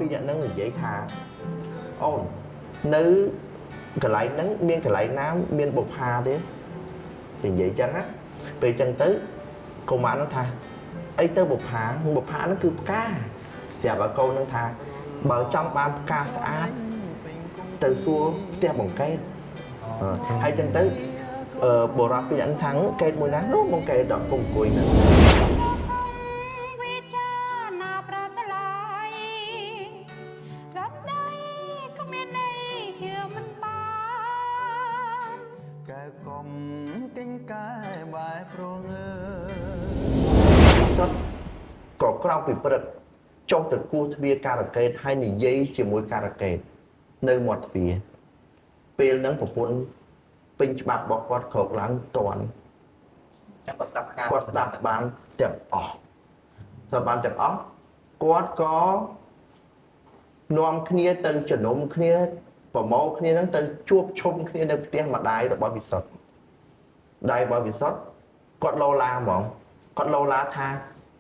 ពីយ៉ាងហ្នឹងនិយាយថាអូននៅកន្លែងហ្នឹងមានកន្លែងណាមានបុប្ផាទេនិយាយចឹងណាពេលចឹងទៅកុមារហ្នឹងថាអីទៅបុប្ផាហ្នឹងគឺផ្កាស្រាប់ឲ្យកូនហ្នឹងថាបើចង់បានផ្កាស្អាតទៅសួរផ្ទះបង្កេតហើយចឹងទៅបរិបទពីអញ្ចឹងកេតមួយណានោះបង្កេតដល់ពុំអង្គុយហ្នឹងសុទ្ធក៏ក្រោកពីព្រឹកចុះទៅគោះទ្វារការ៉ាកេតហើយនិយាយជាមួយការ៉ាកេតនៅមាត់ទ្វារពេលហ្នឹងប្រពន្ធពេញច្បាប់របស់គាត់ក្រោកឡើងតន់គាត់ស្ដាប់បានទាំងអស់គាត់ក៏នាំគ្នាទៅជំនុំគ្នាប្រមូលគ្នាហ្នឹងទៅជួបជុំគ្នានៅផ្ទះម្ដាយរបស់វិសុទ្ធដៃរបស់វិសុទ្ធគាត់លោឡាហ្មងគាត់លោឡាថា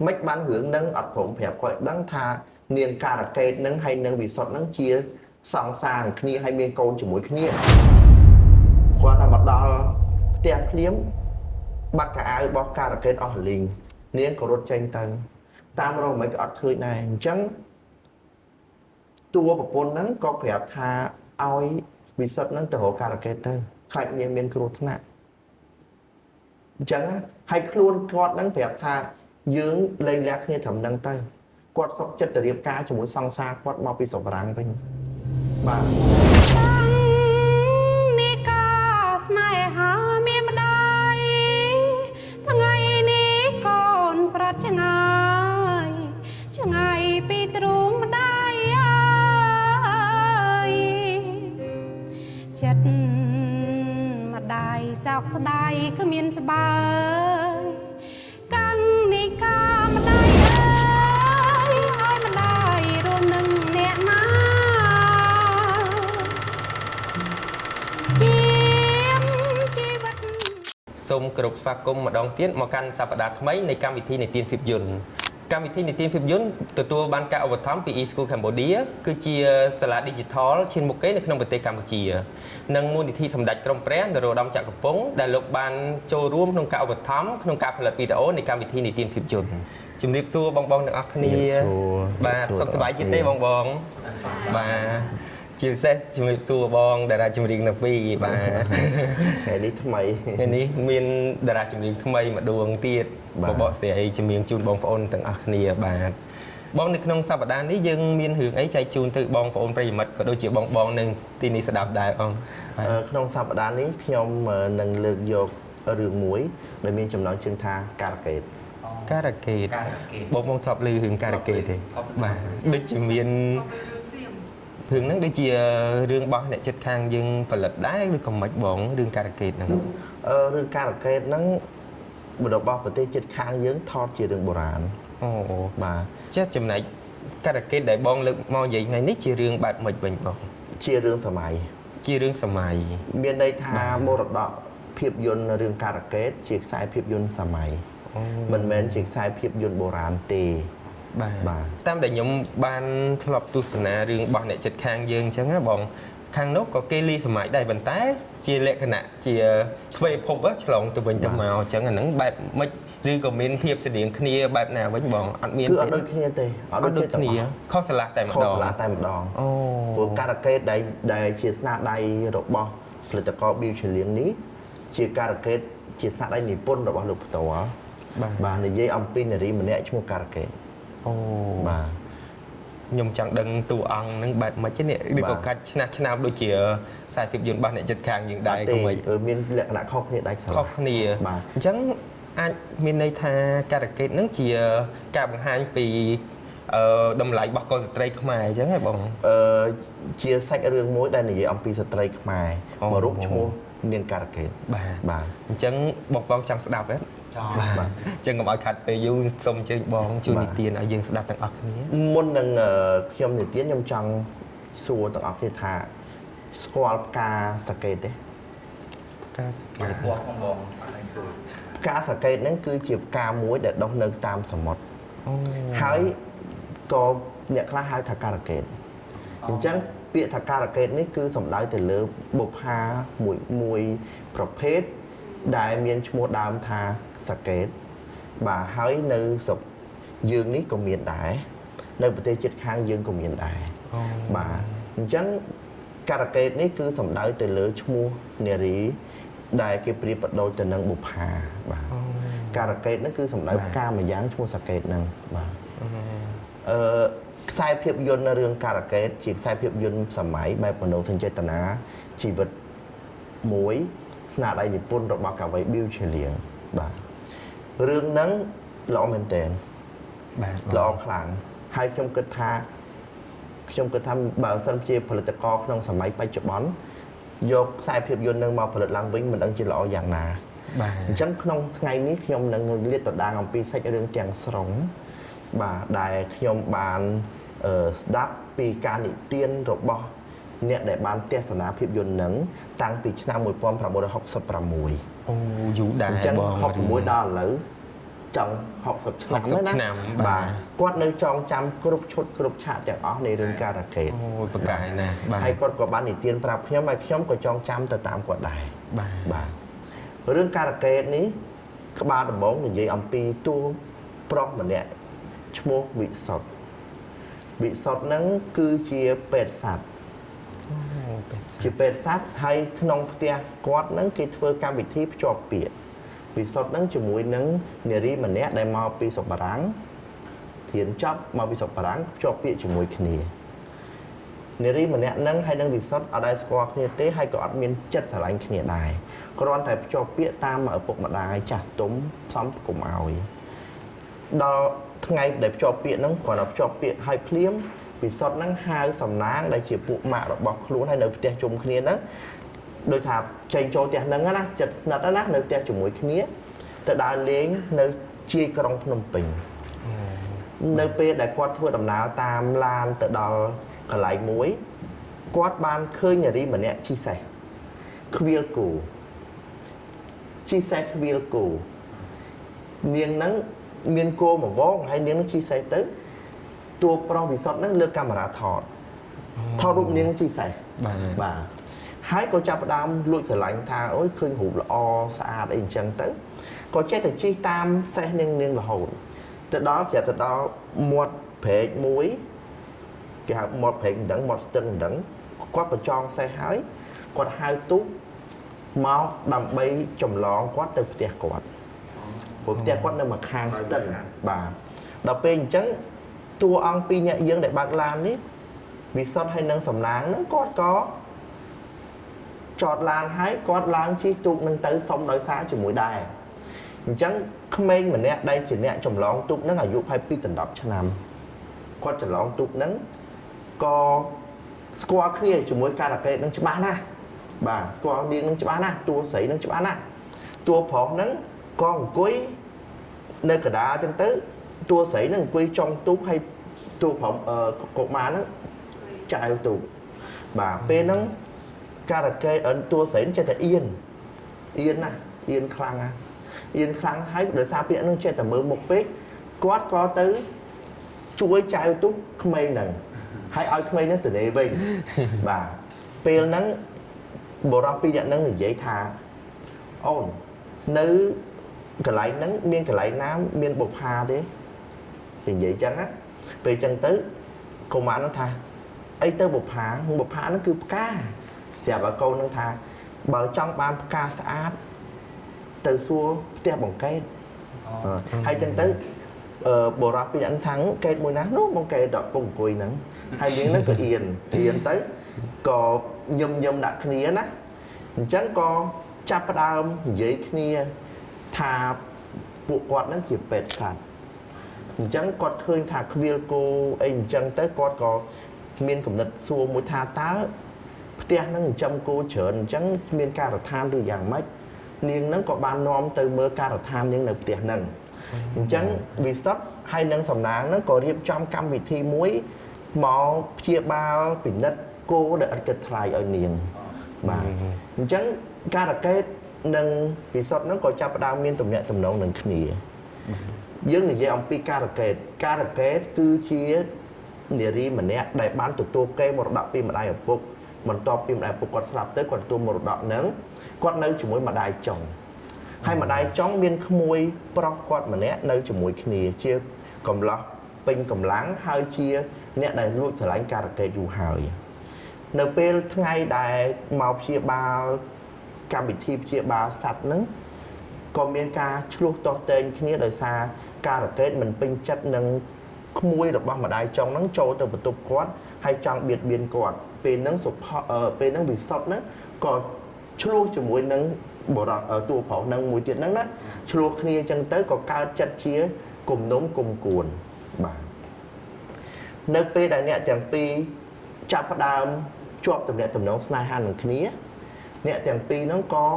មិនបានរឿងហ្នឹងអត់ព្រមប្រាប់គាត់ដឹងថានាងការ៉ាកេតហ្នឹងហើយនឹងវិសុទ្ធហ្នឹងជាសង្សារគ្នាហើយមានកូនជាមួយគ្នាគាត់តែមកដល់ផ្ទះភ្លាមបាត់កៅអៅរបស់ការ៉ាកេតអស់លីងនាងក៏រត់ចេញទៅតាមរកមិនក៏អត់ឃើញដែរអញ្ចឹងតួប្រពន្ធហ្នឹងក៏ប្រាប់ថាឲ្យវិសុទ្ធហ្នឹងទៅរកការ៉ាកេតទៅខ្លាចនាងមានគ្រោះថ្នាក់អញ្ចឹងហើយខ្លួនគាត់ហ្នឹងប្រាប់ថាយើងលែងលះគ្នាត្រឹមហ្នឹងទៅគាត់សុខចិត្តទៅរៀបការជាមួយសង្សារគាត់មកពីស្រុកបារាំងវិញបាទនេះកាស្នេហាមានម្ដាយថ្ងៃនេះកូនប្រាត់ឆ្ងាយពីទ្រូងម្ដាយអើយចិត្តម្ដាយសោកស្ដាយគ្មានស្បើយកាំងនេះកាម្ដាយអើយឲ្យម្ដាយរួមនឹងអ្នកណាជាជីវិតសូមគោរពស្វាគមន៍ម្ដងទៀតមកកាន់សប្តាហ៍ថ្មីនៃកម្មវិធីនិទានភាពយន្តកម្មវិធីនិទានភាពយន្តទទួលបានការឧបត្ថម្ភពី eSchool Cambodia គឺជាសាលា Digital ឈានមុខគេនៅក្នុងប្រទេសកម្ពុជានិងមូលនិធិសម្ដេចក្រមព្រះនរោត្តមចក្រពង្គដែលលោកបានចូលរួមក្នុងការឧបត្ថម្ភក្នុងការផលិតវីដេអូនៃកម្មវិធីនិទានភាពយន្តជំរាបសួរបងទាំងអស់គ្នាបាទសុខសប្បាយជាទេបងបាទជាពិសេសជំរាបសួរបងតារាចម្រៀងណាវីបាទថ្ងៃនេះថ្មីថ្ងៃនេះមានតារាចម្រៀងថ្មីម្ដងទៀតបបកស្រីចម្រៀងជូនបងប្អូនទាំងអស់គ្នាបាទបងនៅក្នុងសប្តាហ៍នេះយើងមានរឿងអីចែកជូនទៅបងប្អូនប្រិយមិត្តក៏ដូចជាបងនៅទីនេះស្ដាប់ដែរបងក្នុងសប្តាហ៍នេះខ្ញុំនឹងលើកយករឿងមួយដែលមានចំណងជើងថាការ៉ាកេតបងធ្លាប់ឮរឿងការ៉ាកេតទេបាទដូចជាមានរឿងហ្នឹងដូចជារឿងរបស់អ្នកចិត្តខាងយើងផលិតដែរឬក៏មិនបងរឿងការ៉ាកេតហ្នឹងរឿងការ៉ាកេតហ្នឹងរបស់ប្រទេសចិត្តខាងយើងថតជារឿងបុរាណអូបាទចេះចំណែកការ៉ាកេតដែលបងលើកមកនិយាយថ្ងៃនេះជារឿងបែបម៉េចវិញបងជារឿងសម័យមានន័យថាមរតកភាពយន្តរឿងការ៉ាកេតជាខ្សែភាពយន្តសម័យមិនមែនជាខ្សែភាពយន្តបុរាណទេបាទតាមដែលខ្ញុំបានធ្លាប់ទស្សនារឿងរបស់អ្នកចិត្តខាងយើងអញ្ចឹងណាបងខាងនោះក៏គេលីសម័យដែរប៉ុន្តែជាលក្ខណៈជាទ្វេភពឆ្លងទៅវិញទៅមកអញ្ចឹងអាហ្នឹងបែបមិនឬក៏មានភាពស្តៀងគ្នាបែបណាវិញបងអត់មានគឺអត់ដូចគ្នាទេអត់ដូចគ្នាខុសឆ្លាស់តែម្ដងអូព្រោះការ៉ាកេតដែលជាស្នាដៃរបស់ផលិតករ Bill Chilling នេះជាការ៉ាកេតជាស្នាដៃនិពន្ធរបស់លោកផ្ទាល់បាទនិយាយអំពីនារីម្នាក់ឈ្មោះការ៉ាកេតអូបាទខ្ញុំចង់ដឹងតួអង្គហ្នឹងបែបម៉េចនេះឬក៏កាច់ឆ្នាំដូចជាខ្សែភាពយន្តរបស់អ្នកចិត្តខាងយើងដែរក៏មិនមានលក្ខណៈខុសគ្នាដែរខុសគ្នាបាទអញ្ចឹងអាចមានន័យថាការ៉ាកេតហ្នឹងជាការបង្ហាញពីតម្លៃរបស់កុលស្ត្រីខ្មែរអញ្ចឹងហ៎បងជាសាច់រឿងមួយដែលនិយាយអំពីស្ត្រីខ្មែរមួយរូបឈ្មោះនាងការ៉ាកេតបាទអញ្ចឹងបងចង់ស្ដាប់ទេបាទអញ្ចឹងកុំឲ្យខាត់ពេលយូរសូមអញ្ជើញបងជួយនិទានឲ្យយើងស្ដាប់ទាំងអស់គ្នាមុននឹងខ្ញុំនិទានខ្ញុំចង់សួរទាំងអស់គ្នាថាស្គាល់ផ្កាសាកេតទេផ្កាសាកេតស្គាល់ផងបងផ្កាសាកេតហ្នឹងគឺជាផ្កាមួយដែលដុះនៅតាមសមុទ្រហើយក៏ អ្នកខ្លះហៅថាការ៉ាកេតអញ្ចឹងពាក្យថាការ៉ាកេតនេះគឺសំដៅទៅលើបុប្ផាមួយប្រភេទដែលមានឈ្មោះដើមថាសាកេតបាទហើយនៅស្រុកយើងនេះក៏មានដែរនៅប្រទេសជិតខាងយើងក៏មានដែរបាទអញ្ចឹងការ៉ាកេតនេះគឺសំដៅទៅលើឈ្មោះនារីដែលគេប្រៀបបដូចទៅនឹងបុប្ផាបាទការ៉ាកេតហ្នឹងគឺសំដៅផ្កាមួយយ៉ាងឈ្មោះសាកេតហ្នឹងបាទខ្សែភាពយន្តនៅរឿងការ៉ាកេតជាខ្សែភាពយន្តសម័យបែបមនោសញ្ចេតនាជីវិតមួយស្នាដៃនិពន្ធរបស់កាវីប៊ីវឈេលៀងបាទរឿងហ្នឹងល្អមែនតើបាទល្អខ្លាំងហើយខ្ញុំគិតថាបើសិនជាផលិតករក្នុងសម័យបច្ចុប្បន្នយកខ្សែភាពយន្តនឹងមកផលិតឡើងវិញមិនដឹងជាល្អយ៉ាងណាបាទអញ្ចឹងក្នុងថ្ងៃនេះខ្ញុំនឹងលាតត្រដាងអំពីសាច់រឿងទាំងស្រុងបាទដែលខ្ញុំបានស្ដាប់ពីការនិទានរបស់អ្នកដែលបានទស្សនាភាពយន្តនឹងតាំងពីឆ្នាំ1966អូយូរដែរបងអញ្ចឹង66ដល់ឥឡូវចង់60ឆ្នាំណាបាទគាត់នៅចងចាំគ្រប់ឈុតគ្រប់ឆាកទាំងអស់នៃរឿងការ៉ាកេតអូយប្រកែកណាស់បាទហើយគាត់ក៏បាននិទានប្រាប់ខ្ញុំហើយខ្ញុំក៏ចងចាំទៅតាមគាត់ដែរបាទរឿងការ៉ាកេតនេះក្បាលដំបងនិយាយអំពីតួប្រុសម្នាក់ឈ្មោះវិសុទ្ធហ្នឹងគឺជាពេទ្យសត្វជាពេទ្យសត្វហើយក្នុងផ្ទះគាត់ហ្នឹងគេធ្វើកម្មវិធីភ្ជាប់ពាក្យវិសុទ្ធហ្នឹងជាមួយនឹងនារីម្នាក់ដែលមកពីស្រុកបារាំងរៀនចប់មកពីស្រុកបារាំងភ្ជាប់ពាក្យជាមួយគ្នានារីម្នាក់ហ្នឹងហើយនឹងវិសុទ្ធអត់ដែលស្គាល់គ្នាទេហើយក៏អត់មានចិត្តស្រឡាញ់គ្នាដែរគ្រាន់តែភ្ជាប់ពាក្យតាមឪពុកម្ដាយចាស់ទុំសំកុំឲ្យដល់ថ្ងៃដែលភ្ជាប់ពាក្យហ្នឹងគ្រាន់តែភ្ជាប់ពាក្យឲ្យភ្លាមវិសុទ្ធហ្នឹងហៅសំណាងដែលជាពួកម៉ាក់របស់ខ្លួនហើយនៅផ្ទះជុំគ្នាហ្នឹងដូចថាចេញចូលផ្ទះហ្នឹងណាចិត្តស្និទ្ធណានៅផ្ទះជាមួយគ្នាទៅដើរលេងនៅជាយក្រុងភ្នំពេញនៅពេលដែលគាត់ធ្វើដំណើរតាមឡានទៅដល់កន្លែងមួយគាត់បានឃើញនារីម្នាក់ជិះសេះខ្វៀលគោជិះសេះខ្វៀលគោនាងហ្នឹងមានគោមួយវងហើយនាងនឹងជិះសេះទៅតួប្រុសវិសុទ្ធហ្នឹងលើកកាមេរ៉ាថតរូបនាងជិះសេះបាទហើយក៏ចាប់ផ្ដើមលួចស្រឡាញ់ថាអូយឃើញរូបល្អស្អាតអីអញ្ចឹងទៅក៏ចេះតែជិះតាមសេះនាងរហូតទៅដល់ស្រាប់ទៅដល់មាត់ព្រែកមួយគេហៅមាត់ព្រែកមិនដឹងមាត់ស្ទឹងមិនដឹងគាត់បញ្ចងសេះហើយគាត់ហៅទូកមកដើម្បីចម្លងគាត់ទៅផ្ទះគាត់ព្រោះផ្ទះគាត់នៅម្ខាងស្ទឹងបាទដល់ពេលអញ្ចឹងតួអង្គពីរនាក់យើងដែលបើកឡាននេះវិសុទ្ធហើយនឹងសំណាងហ្នឹងគាត់ក៏ចតឡានហើយគាត់ឡើងជិះទូកនឹងទៅសុំដោយសារជាមួយដែរអញ្ចឹងក្មេងម្នាក់ដែលជាអ្នកចម្លងទូកហ្នឹងអាយុ22ដល់10ឆ្នាំគាត់ចម្លងទូកហ្នឹងក៏ស្គាល់គ្នាជាមួយការ៉ាកេតហ្នឹងច្បាស់ណាស់បាទស្គាល់នាងហ្នឹងច្បាស់ណាស់តួស្រីហ្នឹងច្បាស់ណាស់តួប្រុសហ្នឹងក៏អង្គុយនៅកណ្ដាលអញ្ចឹងទៅតួស្រីហ្នឹងអង្គុយចុងទូកហើយតួប្រុសកុមារហ្នឹងចែវទូកបាទពេលហ្នឹងការ៉ាកេតតួស្រីចេះតែអៀនណាអៀនខ្លាំងណាអៀនខ្លាំងហើយដោយសារពាក្យហ្នឹងចេះតែមើលមុខពេកគាត់ក៏ទៅជួយចែវទូកក្មេងហ្នឹងហើយឲ្យក្មេងហ្នឹងទៅនេវិញបាទពេលហ្នឹងបុរសពីរនាក់ហ្នឹងនិយាយថាអូននៅកន្លែងហ្នឹងមានកន្លែងណាមានបុប្ផាទេនិយាយចឹងណាពេលចឹងទៅកុមារហ្នឹងថាអីទៅបុប្ផាហ្នឹងគឺផ្កាស្រាប់ឲ្យកូនហ្នឹងថាបើចង់បានផ្កាស្អាតទៅសួរផ្ទះបង្កេតហើយចឹងទៅបុរសពីរនាក់ថាកេតមួយណានោះបង្កេតដល់ពុកអង្គុយហ្នឹងហើយនាងហ្នឹងក៏អៀនទៅក៏ញឹមដាក់គ្នាណាអញ្ចឹងក៏ចាប់ផ្ដើមនិយាយគ្នាថាពួកគាត់ហ្នឹងជាពេទ្យសត្វអញ្ចឹងគាត់ឃើញថាខ្វៀលគោអីអញ្ចឹងទៅគាត់ក៏មានគំនិតសួរមួយថាតើផ្ទះហ្នឹងចិញ្ចឹមគោច្រើនអញ្ចឹងមានការដ្ឋានឬយ៉ាងម៉េចនាងហ្នឹងក៏បាននាំទៅមើលការដ្ឋាននាងនៅផ្ទះហ្នឹងអញ្ចឹងវិសុទ្ធហើយនឹងសំណាងហ្នឹងក៏រៀបចំកម្មវិធីមួយមកព្យាបាលពិនិត្យគោដែលឥតគិតថ្លៃឲ្យនាងបាទអញ្ចឹងការ៉ាកេតនិងវិសុទ្ធហ្នឹងក៏ចាប់ផ្ដើមមានទំនាក់ទំនងនឹងគ្នាយើងនិយាយអំពីការ៉ាកេតគឺជា នារីម្នាក់ដែលបានទទួលគេមរតកពីម្ដាយឪពុកបន្ទាប់ពីម្ដាយឪពុកគាត់ស្លាប់ទៅគាត់ទទួលមរតកហ្នឹងគាត់នៅជាមួយម្ដាយចុងហើយម្ដាយចុងមានក្មួយប្រុសគាត់ម្នាក់នៅជាមួយគ្នាជាកំឡោះពេញកម្លាំងហើយជាអ្នកដែលលួចស្រឡាញ់ការកេតយូរហើយនៅពេលថ្ងៃដែលមកព្យាបាលកម្មវិធីព្យាបាលសត្វហ្នឹងក៏មានការឆ្លោះទាស់ទែងគ្នាដោយសារការកេតមិនពេញចិត្តនឹងក្មួយរបស់ម្ដាយចុងហ្នឹងចូលទៅបន្ទប់គាត់ហើយចង់បៀតបៀនគាត់ពេលហ្នឹងពេលហ្នឹងវិសុទ្ធហ្នឹងក៏ឆ្លោះជាមួយនឹងបរិសុទ្ធតួប្រុសហ្នឹងមួយទៀតហ្នឹងណាឆ្លោះគ្នាអញ្ចឹងទៅក៏កើតចិត្តជាគំនុំគុំគួនបាទនៅពេលដែលអ្នកទាំងពីរចាប់ផ្ដើមជាប់ទំនាក់ទំនងស្នេហានឹងគ្នាអ្នកទាំងពីរហ្នឹងក៏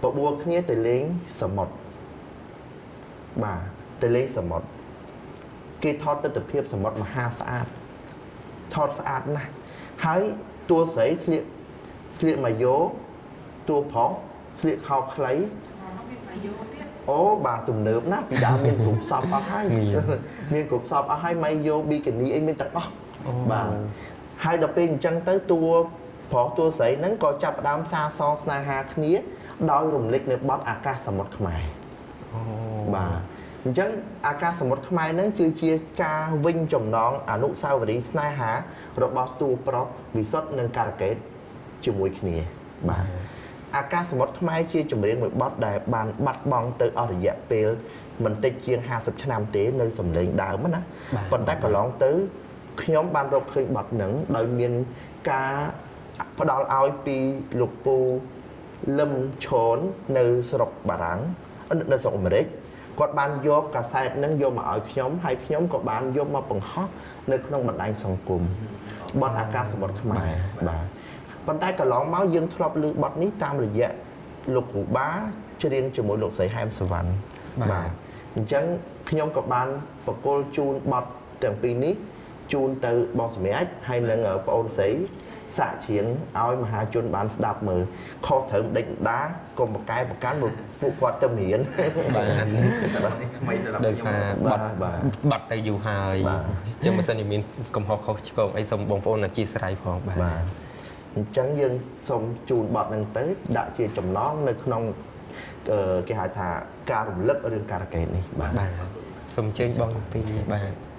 បបួលគ្នាទៅលេងសមុទ្របាទទៅលេងសមុទ្រគេថតទស្សនភាពសមុទ្រមហាស្អាតថតស្អាតណាស់ហើយតួស្រីស្លៀកម៉ាយ៉ូតួប្រុសស្លៀកខោខ្លីអូបាទទំនើបណាស់ពីដើមមានគ្រប់សពអស់ហើយមានគ្រប់សពអស់ហើយម៉ាយ៉ូប៊ីកានីអីមានទាំងអស់បាទហើយដល់ពេលអញ្ចឹងទៅតួប្រុសតួស្រីហ្នឹងក៏ចាប់ផ្ដើមសារសងស្នេហាគ្នាដោយរំលេចនៅបទអាកាសសមុទ្រខ្មែរបាទអញ្ចឹងអាកាសសមុទ្រខ្មែរហ្នឹងគឺជាការវិញចំណងអនុស្សាវរីយ៍ស្នេហារបស់តួប្រុសវិសុទ្ធនិងការកេតជាមួយគ្នាបាទអាកាសសមុទ្រខ្មែរជាចម្រៀងមួយបទដែលបានបាត់បង់ទៅអស់រយៈពេលមិនតិចជាង50ឆ្នាំទេនៅសំឡេងដើមណាប៉ុន្តែកន្លងទៅខ្ញុំបានរកឃើញបទហ្នឹងដោយមានការផ្ដល់ឲ្យពីលោកពូលឹមឈូននៅស្រុកបារាំងនៅស្រុកអាមេរិកគាត់បានយកកាសែតហ្នឹងយកមកឲ្យខ្ញុំហើយខ្ញុំក៏បានយកមកបង្ហោះនៅក្នុងបណ្ដាញសង្គមបទអាកាសសមុទ្រខ្មែរបាទប៉ុន្តែកន្លងមកយើងធ្លាប់ឮបទនេះតាមរយៈលោកគ្រូបាច្រៀងជាមួយលោកស្រីហែមសវណ្ណបាទអញ្ចឹងខ្ញុំក៏បានបកគលជូនបទទាំងពីរនេះជូនទៅបងសម្រាប់ហើយនឹងបងអូនស្រីសាក់ច្រៀងឲ្យមហាជនបានស្ដាប់មើលខុសត្រូវដេញដាកុំប្រកែប្រកាន់ពួកគាត់ទៅរៀនបាទថ្មីសម្រាប់ដោយសារបាត់ទៅយូរហើយអញ្ចឹងបើសិនជាមានកំហុសខុសឆ្គងអីសូមបងប្អូនអធិស្ឋានផងបាទអញ្ចឹងយើងសូមជូនបទហ្នឹងទៅដាក់ជាចំណងនៅក្នុងគេហៅថាការរំលឹករឿងការកេតនេះបាទសូមអញ្ជើញបងពីបាទ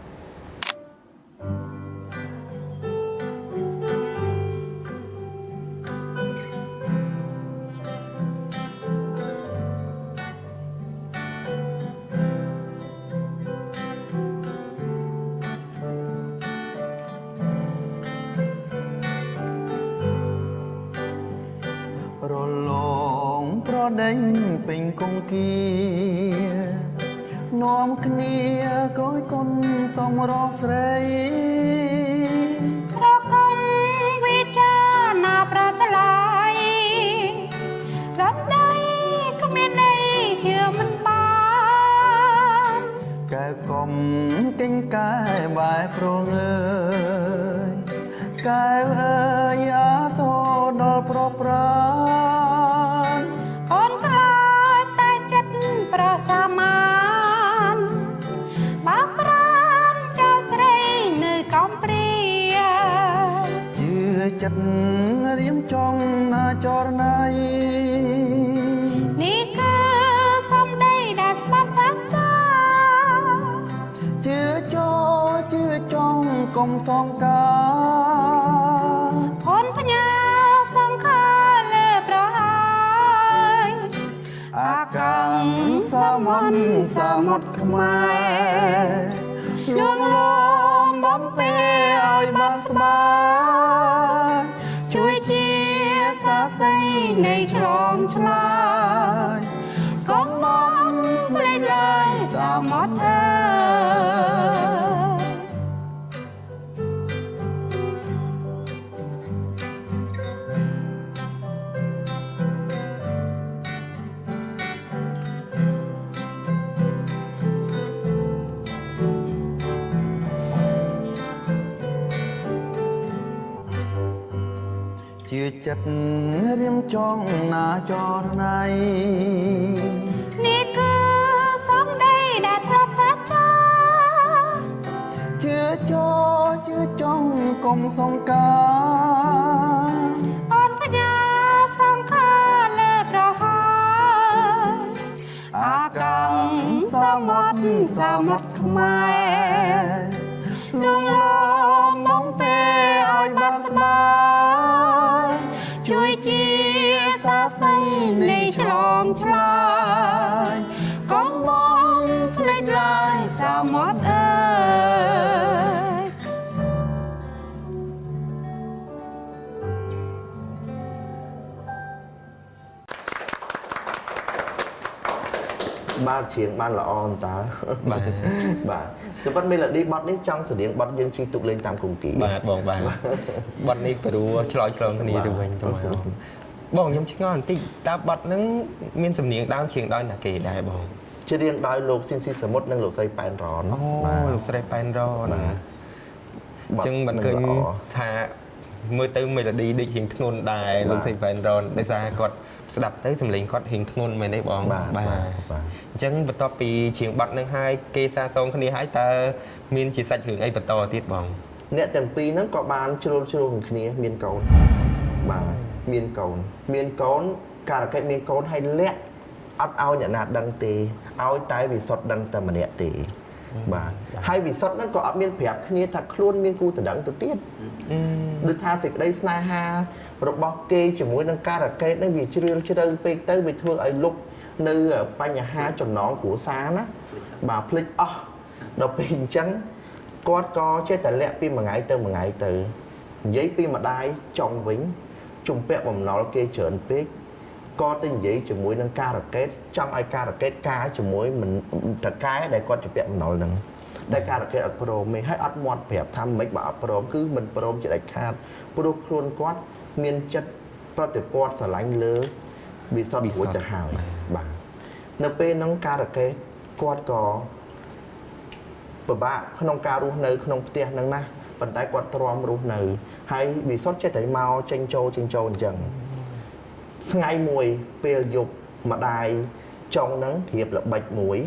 ដេញពេញគង្គីនាំគ្នាកូយកុនសំរស់ស្រីប្រគំវិចាណាប្រតឡៃកំដៃគ្មានន័យជឿមិនបានកែកុំកិញកែបែបប្រងើយកែអើយអាសូរដល់ប្រប្រាប្រសាមានបាក់ប្រានចៅស្រីនៅកំព្រាជឿចិត្តរៀមចង់ណាចរណៃនេះគឺសំដីដែលស្មាត់សាច់ចាជឿចង់កុំសងកាអូនផ្ញើសង្ខារលើប្រហើយអាកាំសមុទ្រខ្មែរយងលំបំពេឲ្យបានស្បាយជួយជាសាស័យនៃឆ្លងឆ្លើយកុំបងភ្លេចឡើយសមុទ្រជឿចិត្តរៀមចង់ណាចរណៃនេះគឺសំដីដែលធ្លាប់សាចាជឿ សងការ អូនបញ្ញាសង្ខារលើប្រហើអាកម្មសមុទ្រខ្មែរលងលំមកពេលឲ្យបានស្បាយជួយជាសាស័យនៃឆ្លងឆ្លើយកុំបងភ្លេចឡើយសមុទ្រអើយ បានច្រៀងបានល្អអន្តើបាទបាទចាំបាត់មេឡូឌីបទនេះចង់ស្តៀងបទយើងជិះទុកលេងតាមគង្គីបាទបងបាទបទនេះព្រោះឆ្លើយឆ្លងគ្នាទៅវិញទៅមកបងខ្ញុំឆ្ងល់បន្តិចតើបទហ្នឹងមានសំនៀងដើមច្រៀងដោយណាគេដែរបង ច្រៀងដោយលោកស៊ីនស៊ីសមុទ្រនិងលោកស្រីប៉ែនរ៉ន បាទលោកស្រីប៉ែនរ៉នអញ្ចឹងមិនឃើញថាមើលទៅមេឡូឌីដូចរៀងធ្ងន់ដែរលោកស្រីប៉ែនរ៉នដោយសារគាត់ស្ដាប់ទៅសំឡេងគាត់រៀងធ្ងន់មែនទេបងបាទអញ្ចឹងបន្ទាប់ពីច្រៀងបទហ្នឹងហើយគេសាសងគ្នាហើយតើមានជាសាច់រឿងអីបន្តទៀតបង អ្នកទាំងពីរហ្នឹងក៏បានជ្រុលគ្នាមានកូនបាទមានកូនការកេតមានកូនឲ្យលាក់អត់ឲ្យអ្នកណាដឹងទេឲ្យតែវិសុទ្ធដឹងតែម្នាក់ទេបាទហើយវិសុទ្ធហ្នឹងក៏អត់មានប្រាប់គ្នាថាខ្លួនមានគូតដឹងទៅទៀតដូចថាសេចក្តីស្នេហារបស់គេជាមួយនឹងការកេតហ្នឹងវាជ្រាលជ្រៅពេកទៅវាធ្វើឲ្យលុបនៅបញ្ហាចំណងគ្រួសារណាបាទភ្លេចអស់ដល់ពេលអញ្ចឹង គាត់ក៏ចេះតែលាក់ពីមួយថ្ងៃទៅមួយថ្ងៃទៅនិយាយពីម្ដាយចង់វិញជំពាក់បំណុលគេច្រើនពេកក៏ទៅនិយាយជាមួយនឹងការកេតចង់ឲ្យការកេតការជាមួយមិនតកែដែលគាត់ជំពាក់បំណុលហ្នឹងតែការកេតអត់ព្រមទេហើយអត់មាត់ប្រាប់ថាមិនបើអត់ព្រមគឺមិនព្រមជាដាច់ខាតព្រោះខ្លួនគាត់មានចិត្តប្រតិព័ទ្ធស្រឡាញ់លើវិសុទ្ធរួចទៅហើយបាទនៅពេលហ្នឹងការកេតគាត់ក៏ ពិបាកក្នុងការរស់នៅក្នុងផ្ទះហ្នឹងណាប៉ុន្តែគាត់ទ្រាំរស់នៅហើយវិសុទ្ធចេះតែមកចេញចូលអញ្ចឹងថ្ងៃមួយពេលយប់ម្ដាយចុងហ្នឹងរៀបល្បិចមួយ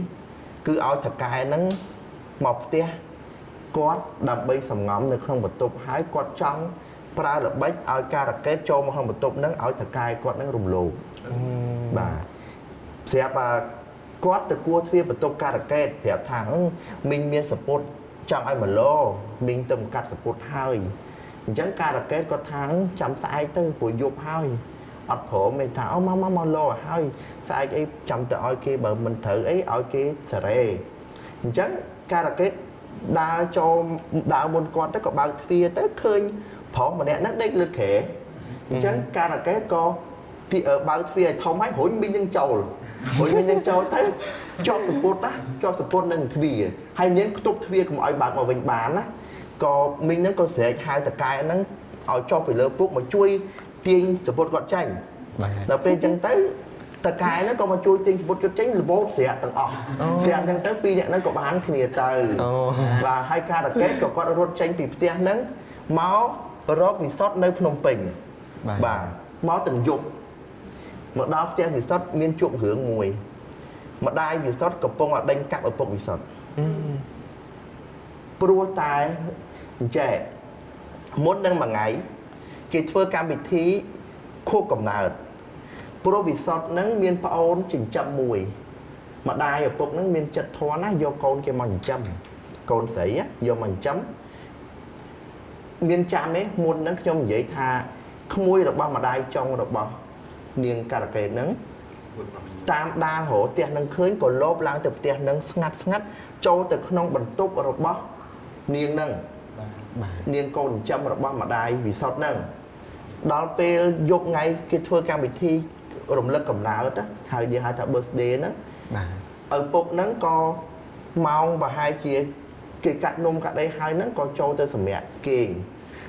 គឺឲ្យថកែហ្នឹងមកផ្ទះគាត់ដើម្បីសំងំនៅក្នុងបន្ទប់ហើយគាត់ចង់ប្រើល្បិចឲ្យការកេតចូលមកក្នុងបន្ទប់ហ្នឹងឲ្យថកែគាត់ហ្នឹងរំលោភបាទស្រាប់គាត់ទៅគួរទ្វារបន្ទប់ការកេតប្រាប់ថាមីងមានសពុតចង់ឲ្យមកលោមីងទៅកាត់សពុតហើយអញ្ចឹងការកេតគាត់ថាចាំស្អែកទៅព្រោះយប់ហើយអត់ព្រមទេថាអូមកលោហើយស្អែកអីចាំទៅឲ្យគេបើមិនត្រូវអីឲ្យគេសេរីអញ្ចឹងការកេតដើរចូលដើរមុនគាត់ទៅក៏បើកទ្វារទៅឃើញប្រុសម្នាក់ហ្នឹងដេកលើក្រែអញ្ចឹងការកេតក៏បើកទ្វារឲ្យធំហើយរុញមីងនឹងចូល hồi mình cho thấy cho support nâng thuyền hay những tục thuyền cũng ai bạn mà mình bán á có mình nó có sẽ hai tập cái nó ở cho phải lớp mà chui tiền support gọt tranh là bên chân tới tập cái nó có mà chui tiền support gọt tranh là bố sẽ tầng ọ sẽ chân tới pi này nó có bán thì từ và hai ca là kết của con rốt tranh bị tiền nắng máu rót vì sót nơi Phnom Penh và máu từng dục một đó theo vì sót miên chuộng hướng mùi một đai vì sót cặp bông ở đánh cặp ở bông vì sót pro tài trẻ muốn nâng mà ngày kỳ thưa cam bị thí khô cầm nào pro vì sót nâng miên phao chỉnh chậm mùi mà đai ở bông nâng miên chật thoa á do con kia mảnh châm con sấy á do mảnh chấm miên chạm ấy muốn nâng trong giấy tha không mùi được bao mà đai trong được bao niềng cả cái nắng tam đa hổ tiền nâng khơi còn lốp lang tập tiền nâng ngắt cho từ không bẩn túc ở bó niềng nâng niềng còn chăm ở bó mà đai vì sót nâng đó pe dục ngay cái thưa cam bị thi rồng lân cầm nào đó thời đi hai thợ birthday đó ở bột nắng co mong và hai chia cái cắt nôm cả đây hai nắng co cho tới sầm mẹ kiền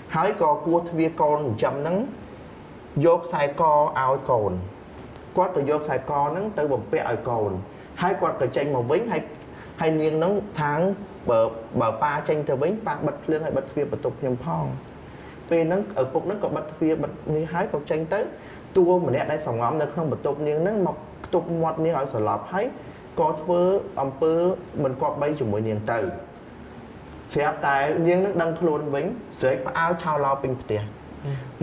hái co cua thưa con chăm nắng dốt sai co ao cồn quát rồi dốt sai co nắng từ bầm pe ao cồn hai quát rồi tranh màu vĩnh hay niên nắng tháng bờ pa tranh từ vĩnh pa bật lương hay bật việt bật tục nhầm phong về nắng ở bục nắng có bật việt bật như hái cầu tranh tới tua mà nè đây sòng ngắm nó không bật tục niên nắng mọc tục mọt như ở sở lạp hay có thưa ông pơ mình quạt bay cho mỗi niên từ ស្រាប់តែនាងនឹងដឹងខ្លួនវិញស្រែកផ្អើឆោឡោពេញផ្ទះ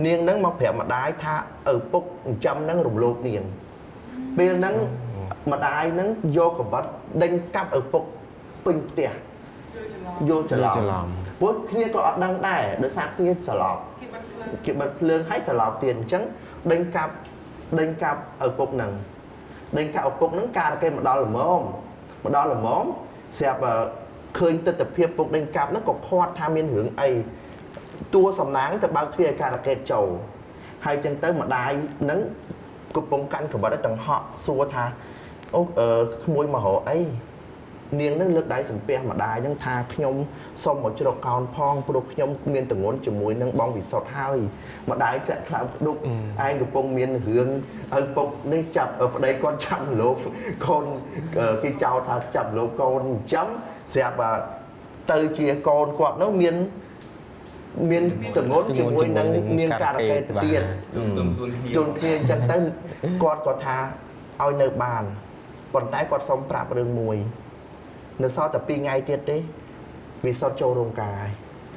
នាងនឹងមកប្រាប់ម្ដាយថាឪពុកចិញ្ចឹមនឹងរំលោភនាងពេលហ្នឹងម្ដាយនឹងយកកបិតដេញកាប់ឪពុកពេញផ្ទះយកច្រឡំព្រោះគ្នាក៏អត់ដឹងដែរដោយសារគ្នាស្លាប់គេបិទភ្លើងឲ្យស្លាប់ទៀតអញ្ចឹងដេញកាប់ឪពុកនឹងការគេមកដល់ល្មមស្រាប់ឃើញទស្សនភាពពុកដេញកាប់ហ្នឹងក៏ខាត់ថាមានរឿងអីតួសំណាងទៅបើកទ្វារឲ្យការកេតចូលហើយចឹងទៅម្ដាយហ្នឹងកំពុងកាន់កបិតទាំងហក់សួរថាអូក្មួយមករកអីនាងនឹងលើកដៃសំពះម្ដាយនឹងថាខ្ញុំសូមមកជ្រកកោនផងព្រោះខ្ញុំមានទងន់ជាមួយនឹងបងវិសុទ្ធហើយម្ដាយធ្លាក់ថ្លើមក្ដុកឯងកំពុងមានរឿងឪពុកនេះចាប់ប្តីគាត់ចាប់លោកកូនគេចោទថាចាប់លោកកូនចិញ្ចឹមស្រាប់ទៅជាកូនគាត់នោះមានទងន់ជាមួយនឹងនាងការកេតទៅទៀតជួនគ្នាអញ្ចឹងទៅគាត់ក៏ថាឲ្យនៅបានប៉ុន្តែគាត់សុំប្រាប់រឿងមួយនៅសល់តែ2ថ្ងៃទៀតទេវាសុទ្ធចូលរោងការ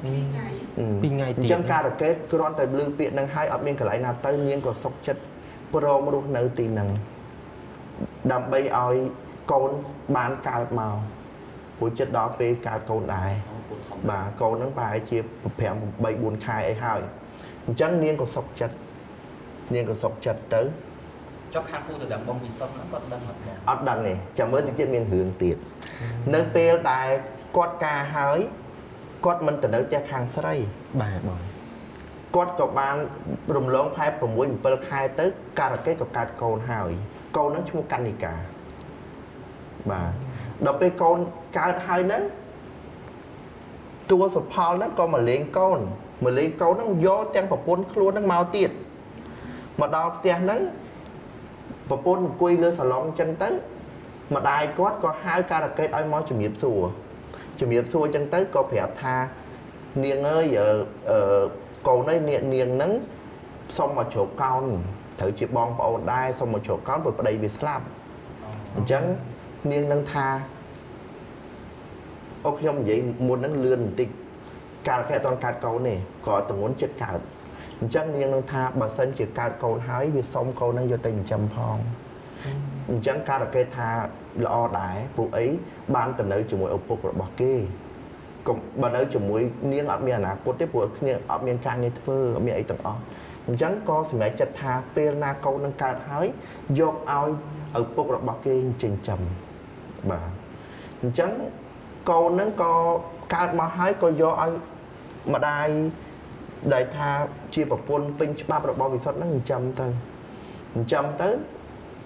2ថ្ងៃទៀតអញ្ចឹងការកេតគ្រាន់តែលឺពាក្យនឹងហើយអត់មានកន្លែងណាទៅនាងក៏សុខចិត្តព្រមរស់នៅទីហ្នឹងដើម្បីឲ្យកូនបានកើតមកព្រោះចិត្តដល់ពេលកើតកូនដែរបាទកូនហ្នឹងប្រហែលជា5 3 4ខែអីហើយអញ្ចឹងនាងក៏សុខចិត្តទៅចុះខាងគូទៅដល់បងវិសុទ្ធហ្នឹងគាត់ដឹងអត់ដឹងទេចាំមើលតិចទៀតមានរឿងទៀតនៅពេលដែលគាត់ការហើយគាត់មិនទៅនៅផ្ទះខាងស្រីបាទបងគាត់ក៏បានរំលងផែ6 7ខែទៅការកេតក៏កើតកូនហើយកូនហ្នឹងឈ្មោះកណ្ឌិកាបាទដល់ពេលកូនកើតហើយហ្នឹងតួសុផលហ្នឹងក៏មកលេងកូនហ្នឹងយកទាំងប្រពន្ធខ្លួនហ្នឹងមកទៀតមកដល់ផ្ទះហ្នឹងប្រពន្ធអង្គុយលើសាឡុងអញ្ចឹងទៅម្ដាយគាត់ក៏ហៅការកេតឲ្យមកជំរាបសួរអញ្ចឹងទៅក៏ប្រាប់ថានាងអើយកូននេះនាងហ្នឹងសុំមកជ្រកកោនត្រូវជាបងប្អូនដែរសុំមកជ្រកកោនព្រោះប្តីវាស្លាប់អញ្ចឹងនាងនឹងថាអូខ្ញុំនិយាយមុនហ្នឹងលឿនបន្តិចការកេតអត់ទាន់កើតកូនទេក៏ទងន់ចិត្តកើតអញ្ចឹងនាងនឹងថាបើសិនជាកើតកូនហើយវាសុំកូននឹងយកទៅចិញ្ចឹមផងអញ្ចឹងការកេតថាល្អដែរពួកអីបានទៅនៅជាមួយឪពុករបស់គេកុំបើនៅជាមួយនាងអត់មានអនាគតទេព្រោះគ្នាអត់មានការងារធ្វើអត់មានអីទាំងអស់អញ្ចឹងក៏សម្រេចចិត្តថាពេលណាកូននឹងកើតហើយយកឲ្យឪពុករបស់គេចិញ្ចឹមបាទអញ្ចឹងកូននឹងក៏កើតមកហើយក៏យកឲ្យម្ដាយដែលថាជាប្រពន្ធពេញច្បាប់របស់វិសុទ្ធហ្នឹងចិញ្ចឹមទៅ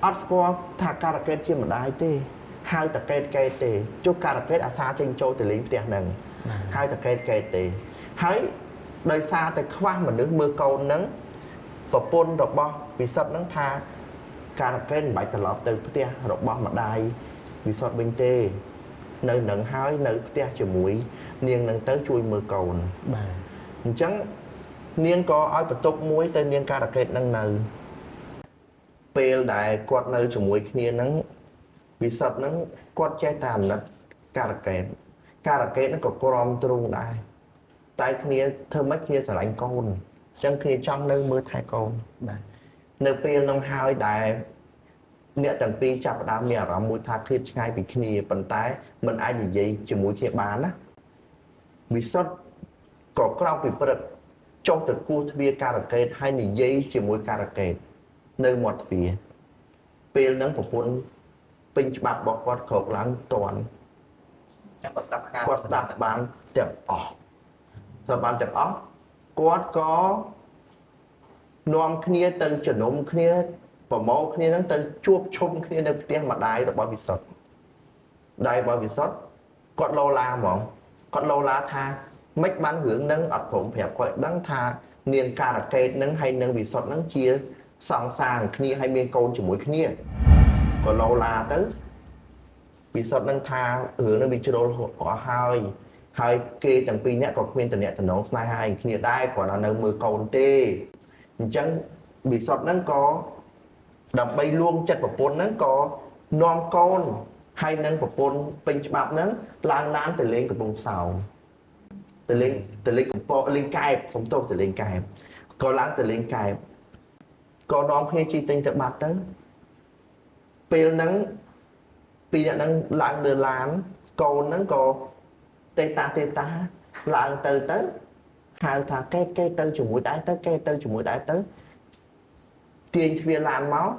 អត់ស្គាល់ថាការកេតជាម្ដាយទេហៅតែកេតទេចុះការកេតអាសាចេញចូលទៅលេងផ្ទះហ្នឹងហៅតែកេតទេហើយដោយសារតែខ្វះមនុស្សមើលកូនហ្នឹងប្រពន្ធរបស់វិសុទ្ធហ្នឹងថាការកេតមិនបាច់ត្រឡប់ទៅផ្ទះរបស់ម្ដាយវិសុទ្ធវិញទេនៅនឹងហើយនៅផ្ទះជាមួយនាងនឹងទៅជួយមើលកូនបាទអញ្ចឹងនាងក៏ឲ្យបន្ទុកមួយទៅនាងការកេតនឹងនៅពេលដែលគាត់នៅជាមួយគ្នានឹងវិសុទ្ធនឹងគាត់ចេះតែអាណិតការកេតនឹងក៏ក្រំទ្រូងដែរតែគ្នាធ្វើម៉េចគ្នាស្រឡាញ់កូនអញ្ចឹងគ្នាចង់នៅមើលថែកូនបាទនៅពេលនោះហើយដែលអ្នកទាំងពីរចាប់ផ្ដើមមានអារម្មណ៍មួយថាឃ្លាតឆ្ងាយពីគ្នាប៉ុន្តែមិនអាចនិយាយជាមួយគ្នាបានណាវិសុទ្ធក៏ក្រោកពីព្រឹកចុះទៅគោះទ្វារការកេតហើយនិយាយជាមួយការកេតនៅមាត់ទ្វារពេលហ្នឹងប្រពន្ធពេញច្បាប់របស់គាត់ក្រោកឡើងតន់គាត់ស្ដាប់បានទាំងអស់គាត់ក៏នាំគ្នាទៅជំនុំគ្នាប្រមូលគ្នាហ្នឹងទៅជួបជុំគ្នានៅផ្ទះម្ដាយរបស់វិសុទ្ធគាត់លោឡាហ្មងគាត់លោឡាថាមិនបានរឿងហ្នឹងអត់ព្រមប្រាប់គាត់ដឹងថានាងការកេតហ្នឹងហើយនឹងវិសុទ្ធហ្នឹងជាសង្សារគ្នាហើយមានកូនជាមួយគ្នាក៏លោឡាទៅវិសុទ្ធហ្នឹងថារឿងហ្នឹងវាជ្រុលអស់ហើយគេទាំងពីរនាក់ក៏គ្មានតំណែងស្នេហាឲ្យគ្នាដែរគ្រាន់តែនៅមើលកូនទេអញ្ចឹងវិសុទ្ធហ្នឹងក៏ដើម្បីលួងចិត្តប្រពន្ធហ្នឹងក៏នាំកូនហើយនឹងប្រពន្ធពេញច្បាប់ហ្នឹងឡើងឡានទៅលេងកំពង់សោម ទៅលេងកំពតលេងកែបសំទោសទៅលេងកែបក៏ឡើងទៅលេងកែបក៏នាំគ្នាជិះទិញទៅបាត់ទៅពេលហ្នឹងពីរអ្នកហ្នឹងឡើងលើឡានកូនហ្នឹងក៏ទេតាឡើងទៅហៅថាកេតទៅជាមួយដែរទៅកេតទៅជាមួយដែរទៅទាញទ្វារឡានមក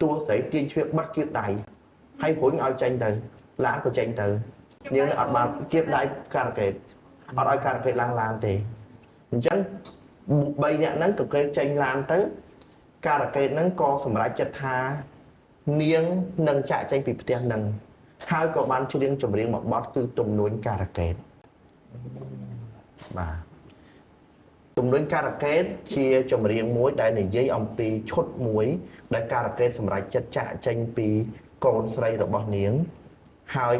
តួស្រីទាញទ្វារបិទគៀបដៃហើយរុញឲ្យចេញទៅឡានក៏ចេញទៅនាងអត់បានគៀបដៃការ៉ាកេតអត់ឲ្យការ៉ាកេតឡើងឡានទេអញ្ចឹង3នាក់ហ្នឹងក៏គេចេញឡានទៅការ៉ាកេតហ្នឹងក៏សម្រេចចិត្តថានាងនឹងចាក់ចេញពីផ្ទះហ្នឹងហើយក៏បានច្រៀងចម្រៀងមួយបទគឺទំនួញការ៉ាកេតបាទទំនួញការ៉ាកេតជាចម្រៀងមួយដែលនិយាយអំពីឈុតមួយដែលការ៉ាកេតសម្រេចចិត្តចាក់ចេញពីកូនស្រីរបស់នាងហើយ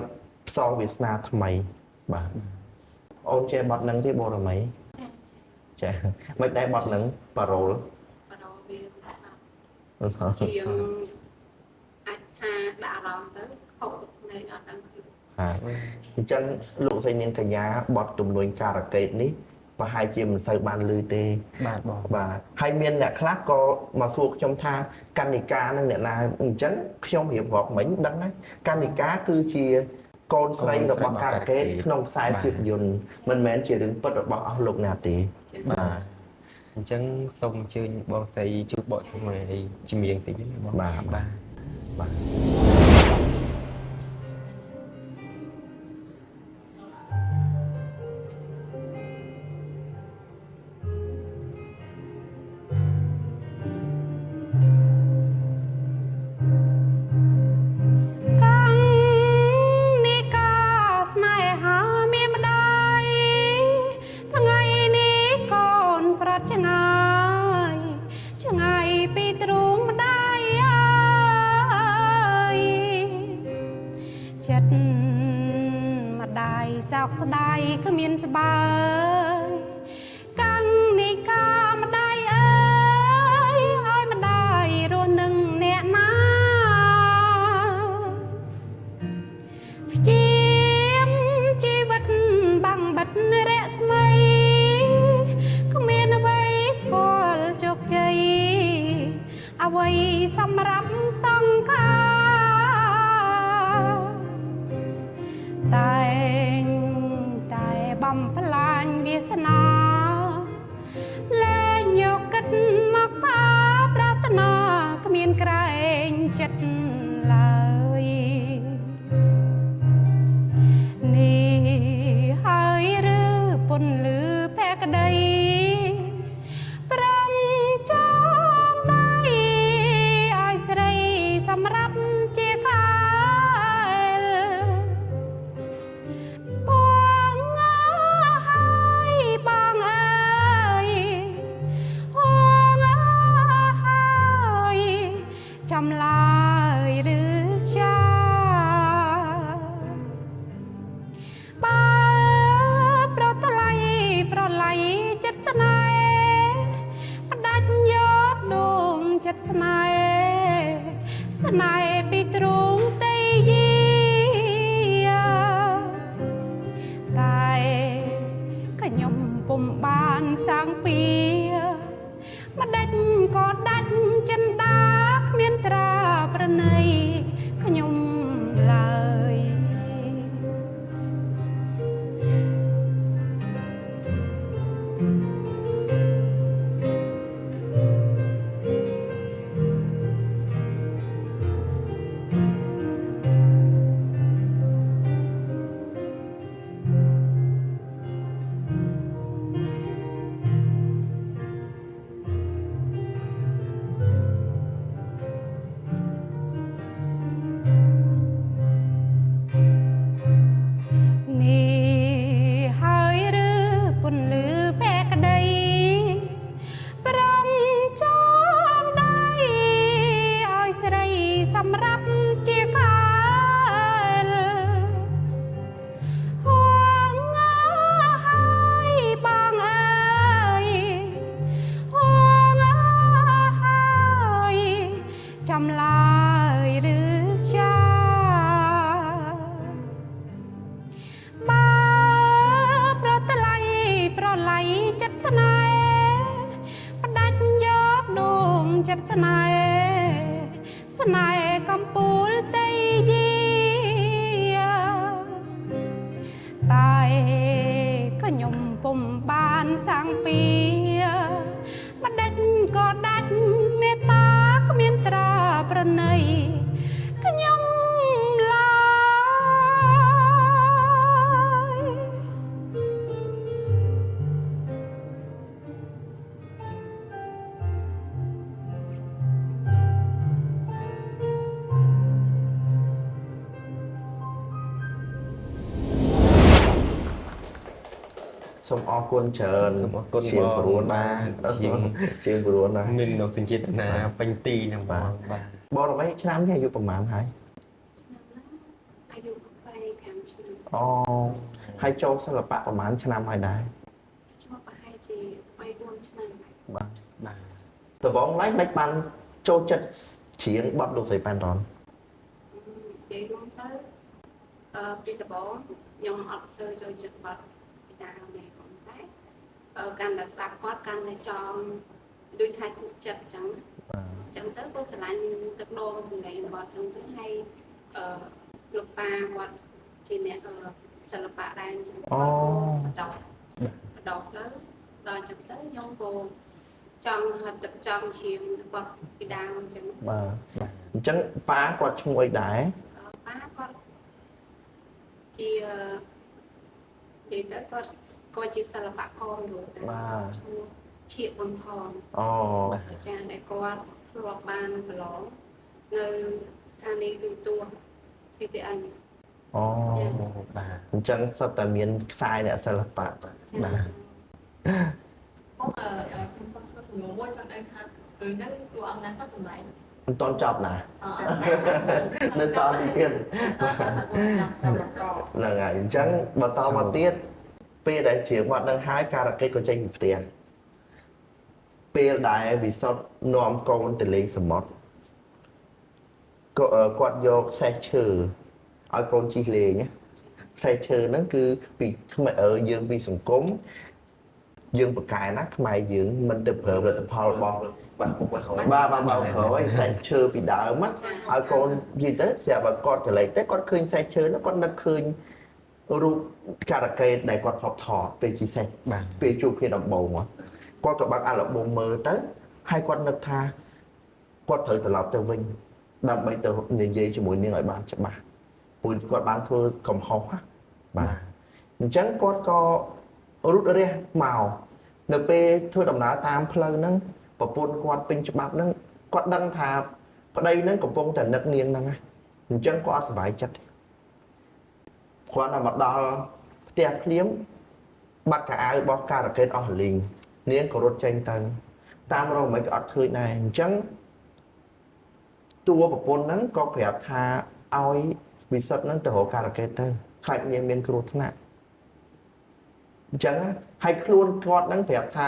ផ្សងវាសនាថ្មីបាទអូនចេះបទហ្នឹងទេបរមីចាមិនដែរបទហ្នឹងប៉ារ៉ូលវាសាប់ជាអាចថាដាក់អារម្មណ៍ទៅហូបទឹកភ្នែកអត់ដឹងខ្លួនអញ្ចឹងលោកស្រីនាងកញ្ញាបទទំនួញការ៉ាកេតនេះប្រហែលជាមិនសូវបានឮទេបាទបងបាទហើយមានអ្នកខ្លះក៏មកសួរខ្ញុំថាកណ្ណិកានឹងអ្នកណាអញ្ចឹងខ្ញុំរៀបរាប់មិញដឹងហើយកណ្ណិកាគឺជាកូនស្រីរបស់ការ៉ាកេតក្នុងខ្សែភាពយន្តមិនមែនជារឿងពិតរបស់អស់លោកណាទេបាទអញ្ចឹងសូមអញ្ជើញបងស្រីជួបបកស្រាយជំនាញតិចណាបងបាទចិត្តម្ដាយសោកស្ដាយគ្មានស្បើយកាំងនេះកាម្ដាយអើយឲ្យម្ដាយរស់នឹងអ្នកណាព្យាមជីវិតបាំងបិទរស្មីគ្មានអ្វីស្គាល់ជោគជ័យអ្វីសម្រាប់សង្ខារតែបំផ្លាញវាសនាលែងយកគិតមកថាប្រាថ្នាគ្មានក្រែងចិត្តឡើយនេះហើយឬពន្លឺភក្តីប្រឹងចងដៃឲ្យស្រីសម្រាប់ជាកាបង មបានសាំងពីមិនដាច់ក៏ដាច់មេត្តាគ្មានត្រាប្រណីខ្ញុំឡើយ សូមអរគុណច្រើនជាងព្រួនបានជាងព្រួនណា មាននៅសញ្ជាតិណាពេញទីហ្នឹងបាទ បរបីឆ្នាំនេះអាយុប្រហែលហើយ អាយុ25ឆ្នាំ អូហើយចូលសិល្បៈប្រហែលឆ្នាំហើយដែរ ជាប់ប្រហែលជា3-4ឆ្នាំហើយ បាទ បាទ តបងឡៃមិនបានចូលចិត្តច្រៀងបទលោកស្រីប៉ែនរ៉ន និយាយរួមទៅពីដំបូងខ្ញុំអត់សូវចូលចិត្តបាត់ពីដើមនេះក៏តែកាន់តែស្ដាប់គាត់កាន់តែចង់ដូចថាទូចិត្តអញ្ចឹងអញ្ចឹងទៅក៏ស្រឡាញ់ទឹកដងសម្លេងគាត់អញ្ចឹងទៅហើយលោកប៉ាគាត់ជាអ្នកសិល្បៈដែរអញ្ចឹងបដកទៅដល់អញ្ចឹងទៅខ្ញុំក៏ចង់ហត់ទឹកចង់ច្រៀងរបស់ពីដើមអញ្ចឹង បាទអញ្ចឹងប៉ាគាត់ឈ្មោះអីដែរ ប៉ាគាត់ជានិយាយទៅគាត់ក៏ជាសិល្បករមួយដែរឈ្មោះឈៀកប៊ុនថន អូ ចាដែលគាត់ធ្លាប់បានប្រឡងនៅស្ថានីយ៍ទូទួល CTN អូ បាទ អញ្ចឹងសុទ្ធតែមានខ្សែអ្នកសិល្បៈបាទ ខ្ញុំខ្ញុំសួរសំណួរមួយចង់ដឹងថាគឺហ្នឹងតួអង្គណាគាត់សម្ដែង មិនតន់ចប់ណា អ នៅតទីទៀតហ្នឹងហើយអញ្ចឹងបន្តមកទៀតពេលដែលច្រៀងបទនឹងហើយការៈកិច្ចក៏ចេញពីផ្ទះពេលដែលវិសុទ្ធនាំកូនទៅលេងសមុទ្រក៏គាត់យកសេះឈើឲ្យកូនជិះលេងណាសេះឈើហ្នឹងគឺពីយើងពីសង្គមយើងប្រកែណាខ្មែរយើងមិនទៅប្រើផលិតផលរបស់បាទក្រោយសេះឈើពីដើមឲ្យកូននិយាយទៅស្រាប់តែគាត់កន្លែងទៅគាត់ឃើញសេះឈើហ្នឹងគាត់នឹកឃើញរូបការៈកេតដែលគាត់ធ្លាប់ថតពេលជាសេះពេលជួបគ្នាដំបូងគាត់ក៏បើកអាល់ប៊ុមមើលទៅហើយគាត់នឹកថាគាត់ត្រូវត្រឡប់ទៅវិញដើម្បីទៅនិយាយជាមួយនាងឲ្យបានច្បាស់ព្រោះគាត់បានធ្វើកំហុសបាទអញ្ចឹងគាត់ក៏រត់រះមកនៅពេលធ្វើដំណើរតាមផ្លូវហ្នឹងប្រពន្ធគាត់ពេញច្បាប់ហ្នឹងគាត់ដឹងថាប្តីហ្នឹងកំពុងតែនឹកនាងហ្នឹងអញ្ចឹងគាត់អត់សុបាយចិត្តគាត់តែមកដល់ផ្ទះភ្លាមបាត់កៅអៅរបស់ការៈកេតអស់រលីងនាងក៏រត់ចេញទៅតាមរកមិនក៏អត់ឃើញដែរអញ្ចឹងតួប្រពន្ធហ្នឹងក៏ប្រាប់ថាឲ្យវិសុទ្ធហ្នឹងទៅរកការៈកេតទៅខ្លាចនាងមានគ្រោះថ្នាក់អញ្ចឹងហើយខ្លួនគាត់ហ្នឹងប្រាប់ថា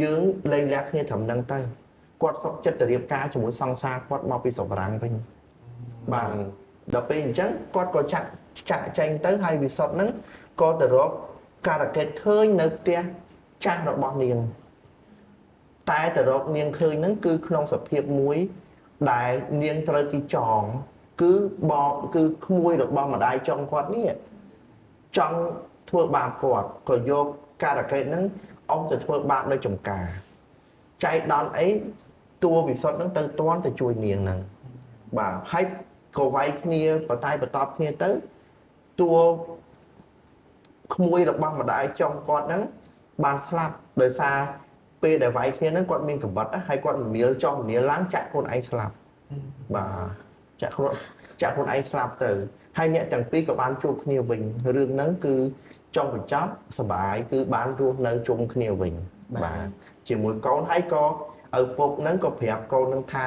យើងលែងលះគ្នាត្រឹមហ្នឹងទៅគាត់សុខចិត្តទៅរៀបការជាមួយសង្សារគាត់មកពីស្រុកបារាំងវិញបាទដល់ពេលអញ្ចឹងគាត់ក៏ចាក់ចេញទៅហើយវិសុទ្ធហ្នឹងក៏ទៅរកការៈកេតឃើញនៅផ្ទះចាស់របស់នាងតែទៅរកនាងឃើញហ្នឹងគឺក្នុងសភាពមួយដែលនាងត្រូវគេចងគឺក្មួយរបស់ម្ដាយចង់គាត់នេះចង់ធ្វើបាបគាត់ក៏យកការៈកេតហ្នឹងអស់ទៅធ្វើបាបនៅចំការចៃដន្យអីតួវិសុទ្ធហ្នឹងទៅតន់ទៅជួយនាងហ្នឹងបាទហើយក៏វាយគ្នាបតាយបតប់គ្នាទៅតួក្មួយរបស់ម្ដាយចង់គាត់ហ្នឹងបានស្លាប់ដោយសារពេលដែលវាយគ្នាហ្នឹងគាត់មានកំបិតហើយគាត់មមាលចង់មមាលឡើងចាក់ខ្លួនឯងស្លាប់បាទចាក់ខ្លួនឯងស្លាប់ទៅហើយអ្នកទាំងពីរក៏បានជួបគ្នាវិញរឿងហ្នឹងគឺចង់បញ្ចប់សប្បាយគឺបានរស់នៅជុំគ្នាវិញបាទជាមួយកូនហើយក៏ឪពុកហ្នឹងក៏ប្រាប់កូនហ្នឹងថា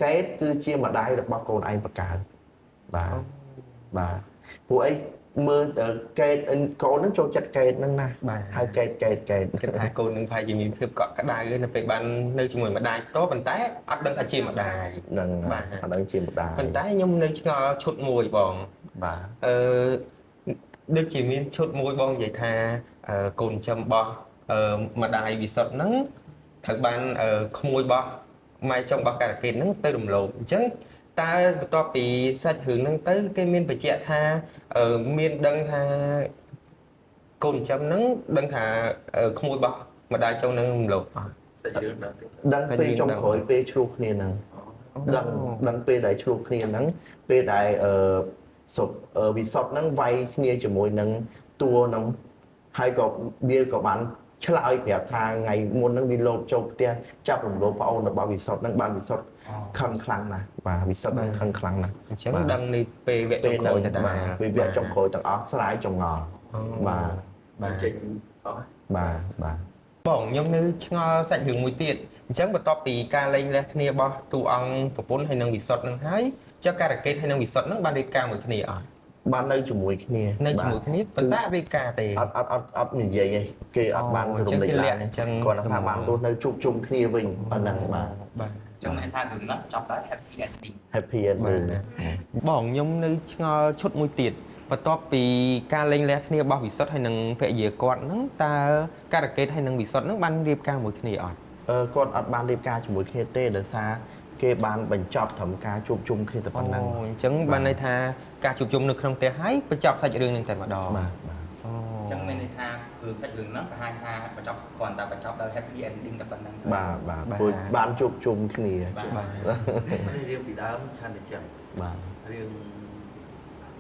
កេតគឺជាម្ដាយរបស់កូនឯងបកើតបាទពួកអីមើលកេតកូនហ្នឹងចូលចិត្តកេតហ្នឹងណាហើយកេតគិតថាកូននឹងប្រហែលជាមានភាពកក់ក្ដៅនៅពេលបាននៅជាមួយម្ដាយផ្ទាល់ប៉ុន្តែអត់ដឹងថាជាម្ដាយ ហ្នឹងបាទអត់ដឹងជាម្ដាយ ប៉ុន្តែខ្ញុំនៅឆ្ងល់ឈុតមួយបងបាទដូចជាមានឈុតមួយបងនិយាយថាកូនចំបោះម្ដាយវិសុទ្ធហ្នឹងត្រូវបានក្មួយបោះម៉ែចង់បោះការៈកេតហ្នឹងទៅរំលោភអញ្ចឹងតើបន្ទាប់ពីសាច់រឿងហ្នឹងទៅគេមានបញ្ជាក់ថាមានដឹងថា កូនចាំហ្នឹងដឹងថាក្មួយបោះម្ដាយចូលនឹងរំលោភអត់ សាច់រឿងដល់ទេ ដឹងពេលចុងក្រោយពេលឆ្លោះគ្នាហ្នឹងដឹងពេលដែលឆ្លោះគ្នាហ្នឹងពេលដែលសុបវិសុទ្ធហ្នឹងវាយគ្នាជាមួយនឹងតួហ្នឹងហើយក៏វាក៏បានឆ្លើយប្រាប់ថាថ្ងៃមុនហ្នឹងវាលោបចូលផ្ទះចាប់រំលោភប្អូនរបស់វិសុទ្ធហ្នឹងបានវិសុទ្ធខឹងខ្លាំងណាស់បាទវិសុទ្ធហ្នឹងខឹងខ្លាំងណាស់ អញ្ចឹងដឹងនេះពេលវគ្គចុងក្រោយទៅដែរ ពេលវគ្គចុងក្រោយទាំងអស់ស្រាយចងល់បាទ បាទចេញអស់ បាទបាទ បងខ្ញុំនៅឆ្ងល់សាច់រឿងមួយទៀតអញ្ចឹងបន្ទាប់ពីការលែងលះគ្នារបស់តួអង្គប្រពន្ធហើយនឹងវិសុទ្ធនឹងហើយចុះការ៉ាកេតហើយនឹងវិសុទ្ធនឹងបានរៀបការមួយគ្នាអត់ បាននៅជាមួយគ្នា នៅជាមួយគ្នាប៉ុន្តែរៀបការទេ អត់និយាយទេគេអត់បានរំលែកឡើង អញ្ចឹង គាត់ថាបានរស់នៅជួបជុំគ្នាវិញប៉ុណ្ណឹងបាទ បាទ ចឹងមានថារឿងហ្នឹងចាប់ដល់ happy ending happy ending បងខ្ញុំនៅឆ្ងល់ឈុតមួយទៀតបន្ទាប់ពីការលែងលះគ្នារបស់វិសុទ្ធហើយនឹងភរិយាគាត់ហ្នឹងតើការ៉ាកេតហើយនឹងវិសុទ្ធហ្នឹងបានរៀបការមួយគ្នាអត់ គាត់អត់បានរៀបការជាមួយគ្នាទេដោយសារគេបានបញ្ចប់ត្រឹមការជួបជុំគ្នាតែប៉ុណ្ណឹង អញ្ចឹងបានន័យថាការជួបជុំនៅក្នុងផ្ទះហើយបញ្ចប់សាច់រឿងនឹងតែម្ដង បាទបាទ ចឹងមានន័យថារឿងសាច់រឿងហ្នឹងបង្ហាញថាបញ្ចប់គ្រាន់តែបញ្ចប់ដោយ happy ending តែប៉ុណ្្នឹង បាទបាទព្រោះបានជួបជុំគ្នា បាទ រឿងពីដើមឆានតែចឹង បាទ រឿង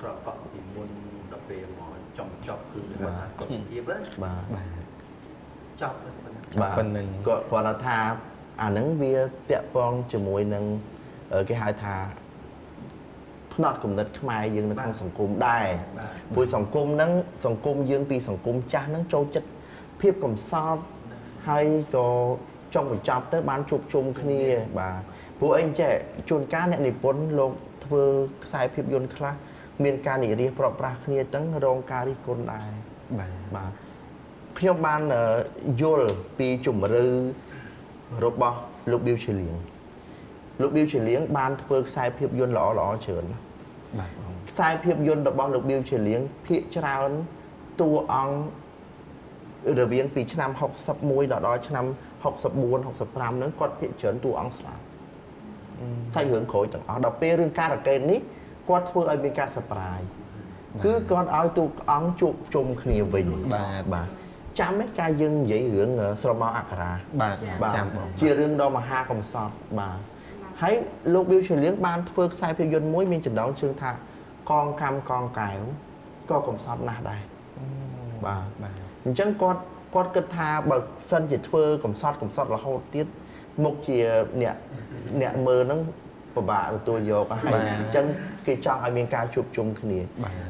ក្រក់ៗពីមុនដល់ពេលមកចង់ចប់គឺថាគាត់និយាយហ្នឹង បាទ ចប់ទៅប៉ុណ្ណឹង បាទគាត់ថាអាហ្នឹងវាតាក់ពងជាមួយនឹងគេហៅថាផ្នត់គំនិតខ្មែរយើងនៅក្នុងសង្គមដែរព្រោះសង្គមហ្នឹងសង្គមយើងពីសង្គមចាស់ហ្នឹងចូលចិត្តភាពកំសត់ហើយក៏ចង់បញ្ចប់ទៅបានជួបជុំគ្នាបាទព្រោះអីចេះជួនកាលអ្នកនិពន្ធលោកធ្វើខ្សែភាពយន្តខ្លះមានការនិយាយប្រប្រាស់គ្នាទាំងរងការរិះគន់ដែរ បាទខ្ញុំបានយល់ពីជំរឿរបស់លោកប៊ីវឈីលៀងលោកប៊ីវឈីលៀងបានធ្វើខ្សែភាពយន្តល្អច្រើនបាទខ្សែភាពយន្តរបស់លោកប៊ីវឈីលៀងភាគច្រើនតួអង្គរវាងពីឆ្នាំ61ដល់ឆ្នាំ64 65ហ្នឹងគាត់ភាគច្រើនតួអង្គស្លាប់សាច់រឿងក្រោយទាំងអស់ដល់ពេលរឿងការ៉ាកេតនេះគាត់ធ្វើឲ្យមានការ surprise គឺគាត់ឲ្យតួអង្គជួបជុំគ្នាវិញបាទចាំឯការយើងនិយាយរឿងស្រមោលអក្សរា បាទចាំបង ជារឿងដ៏មហាកំសត់បាទហើយលោកប៊ីវឈីលៀងបានធ្វើខ្សែភាពយន្តមួយមានចំណងជើងថាកងកម្មកងកែវក៏កំសត់ណាស់ដែរបាទអញ្ចឹងគាត់គិតថាបើសិនជាធ្វើកំសត់រហូតទៀតមុខជាអ្នកមើលហ្នឹងពិបាកទទួលយកហើយអញ្ចឹងគេចង់ឲ្យមានការជួបជុំគ្នា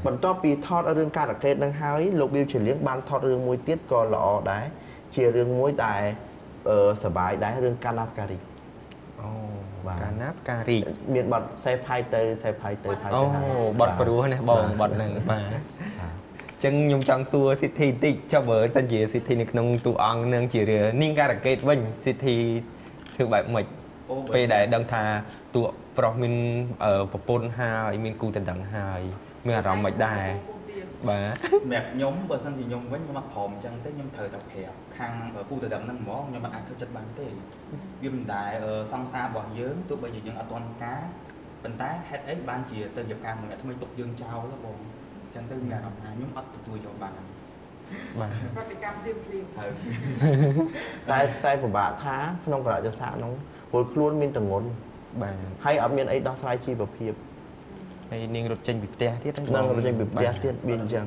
បន្ទាប់ពីថតរឿងការ៉ាកេតហ្នឹងហើយលោកប៊ីវឈីលៀងបានថតរឿងមួយទៀតក៏ល្អដែរជារឿងមួយដែលសប្បាយដែររឿងកាណាប់ការី អូកាណាប់ការី មានបទសេផាយទៅផាយទៅ អូបទព្រោះណាបងបទហ្នឹងបាទអញ្ចឹងខ្ញុំចង់សួរសិទ្ធិបន្តិចចុះបើសិនជាសិទ្ធិនៅក្នុងតួអង្គនឹងជារឿងនាងការ៉ាកេតវិញសិទ្ធិធ្វើបែបម៉េចពេលដែលដឹងថាតួប្រុសមានប្រពន្ធហើយមានគូដណ្ដឹងហើយមានអារម្មណ៍មិនដែរបាទ សម្រាប់ខ្ញុំបើសិនជាខ្ញុំវិញខ្ញុំអត់ព្រមអញ្ចឹងទេខ្ញុំត្រូវតែប្រាប់ខាងគូដណ្ដឹងហ្នឹងហ្មងខ្ញុំមិនអាចធ្វើចិត្តបានទេវាមិនដែលសង្សាររបស់យើងទោះបីជាយើងអត់ទាន់ការប៉ុន្តែហេតុអីបានជាទៅជាការមួយអ្នកថ្មីទុកយើងចោលបងអញ្ចឹងទៅមានអារម្មណ៍ថាខ្ញុំអត់ទទួលយកបានបាទ ប្រតិកម្មព្រាម ហើយ តែពិបាកថាក្នុងកលចសាហ្នឹងព្រោះខ្លួនមានតងន់ បាទ ហើយអត់មានអីដោះស្រាយជីវភាព ហើយនាងរត់ចេញពីផ្ទះទៀត នឹងរត់ចេញពីផ្ទះទៀតវាអញ្ចឹង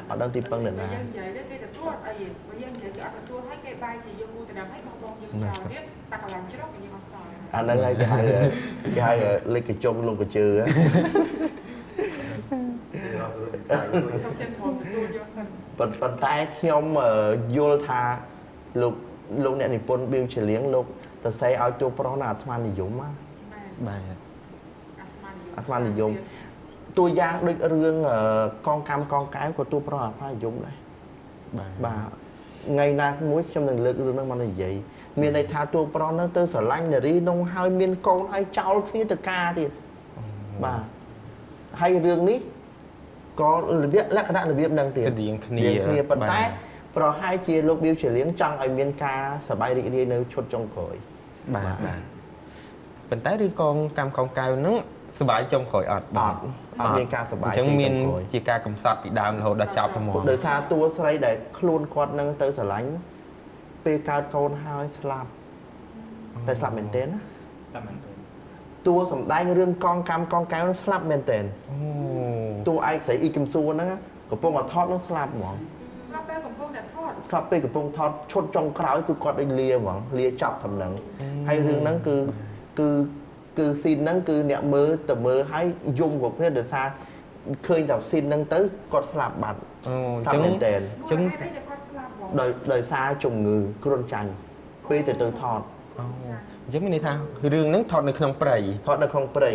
អត់ដឹងទីពឹងអ្នកណា យើងនិយាយទៅគេទទួលអីបើយើងនិយាយគេអត់ទទួលឲ្យគេបាយជាយើងគូទៅដល់ឲ្យបងយើងចោលទៀតតាកន្លងជ្រោកយើងអត់សល់ អាហ្នឹងហើយគេហៅលេខកញ្ចុងលងកញ្ជើ សុំចឹងផងទទួលយកសិន ប៉ុន្តែខ្ញុំយល់ថាលោកអ្នកនិពន្ធប៊ីវឈីលៀងលោកតសេឲ្យតួប្រុសនៅអាត្មានិយម បាទ អាត្មានិយមតួយ៉ាងដូចរឿងកងកម្មកងកែវក៏តួប្រុសអាត្មានិយមដែរបាទថ្ងៃណាមួយខ្ញុំនឹងលើករឿងហ្នឹងមកនិយាយមានន័យថាតួប្រុសនៅទៅស្រឡាញ់នារីនោះហើយមានកូនហើយចោលគ្នាទៅការទៀតបាទហើយរឿងនេះក៏លក្ខណៈរបៀបហ្នឹងទៀត ស្តៀងគ្នា ប៉ុន្តែប្រហែលជាលោកប៊ីវឈីលៀងចង់ឲ្យមានការសប្បាយរីករាយនៅឈុតចុងក្រោយ បាទប៉ុន្តែរឿងកងកម្មកងកែវហ្នឹង สบายจมข่อยอัด អត់មានការសប្បាយ អញ្ចឹងមានជាការកំសត់ពីដើមរហូតដល់ចប់ទៅហ្មង ដោយសារតួស្រីដែលខ្លួនគាត់នឹងទៅស្រឡាញ់ពេលកើតកូនហើយស្លាប់តែស្លាប់មែនទេណា តែមិនទៅ តួសំដែងរឿងកងកម្មកងកែវនឹងស្លាប់មែនទេ អូ តួឯកស្រីអ៊ីគឹមសួរហ្នឹងកំពុងតែថតនឹងស្លាប់ហ្មង ស្លាប់ពេលកំពុងតែថត ស្លាប់ពេលកំពុងថតឈុតចុងក្រោយគឺគាត់ដូចលាហ្មងលាចាប់ត្រឹមហ្នឹងហើយរឿងហ្នឹងគឺស៊ីនហ្នឹងគឺអ្នកមើលទៅមើលហើយយំគ្រប់គ្នាដោយសារឃើញតែស៊ីនហ្នឹងទៅគាត់ស្លាប់បាត់ អូអ ថា ញ្ចឹង មែនទេ អញ្ចឹង តែគាត់ស្លាប់បង ដោយសារជំងឺគ្រុនចាញ់ពេលទៅថត អញ្ចឹងមានន័យថារឿងហ្នឹងថតនៅក្នុងព្រៃ ថតនៅក្នុងព្រៃ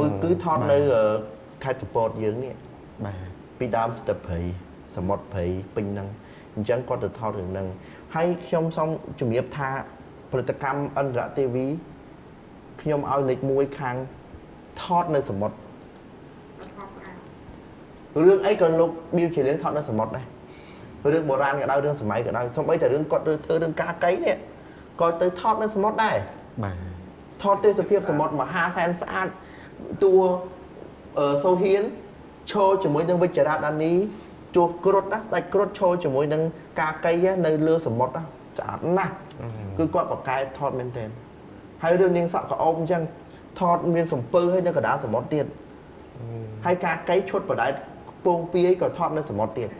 អូ គឺថតនៅខេត្តកំពតយើងនេះ បាទ ពីដើមស្ទឹងព្រៃសមុទ្រព្រៃពេញហ្នឹងអញ្ចឹងគាត់ទៅថតរឿងហ្នឹងហើយខ្ញុំសូមជំរាបថាផលិតកម្មអន្តរទេវីខ្ញុំឲ្យលេខ1ខាងថតនៅសមុទ្រ ថតស្អាត រឿងអីក៏លោកប៊ីវជាលៀងថតនៅសមុទ្រដែររឿងបុរាណក៏ដោយរឿងសម័យក៏ដោយសូម្បីតែរឿងគាត់ធ្វើរឿងការកៃនេះក៏ទៅថតនៅសមុទ្រដែរ បាទ ថតទេសភាពសមុទ្រមហាសែនស្អាតតួសូហ៊ៀនឈរជាមួយនឹងវិជ្ជរាដានីជួគ្រុតណាស្ដេចគ្រុតឈរជាមួយនឹងការកៃនៅលើសមុទ្រស្អាតណាស់គឺគាត់បកកែថតមែនទែនហើយរឿងនាងសក់ក្អមអញ្ចឹងថតមានសំពើហើយនៅកណ្ដាលសមុទ្រទៀតហើយការកៃឈុតបដែតពងពីក៏ថតនៅសមុទ្រទៀត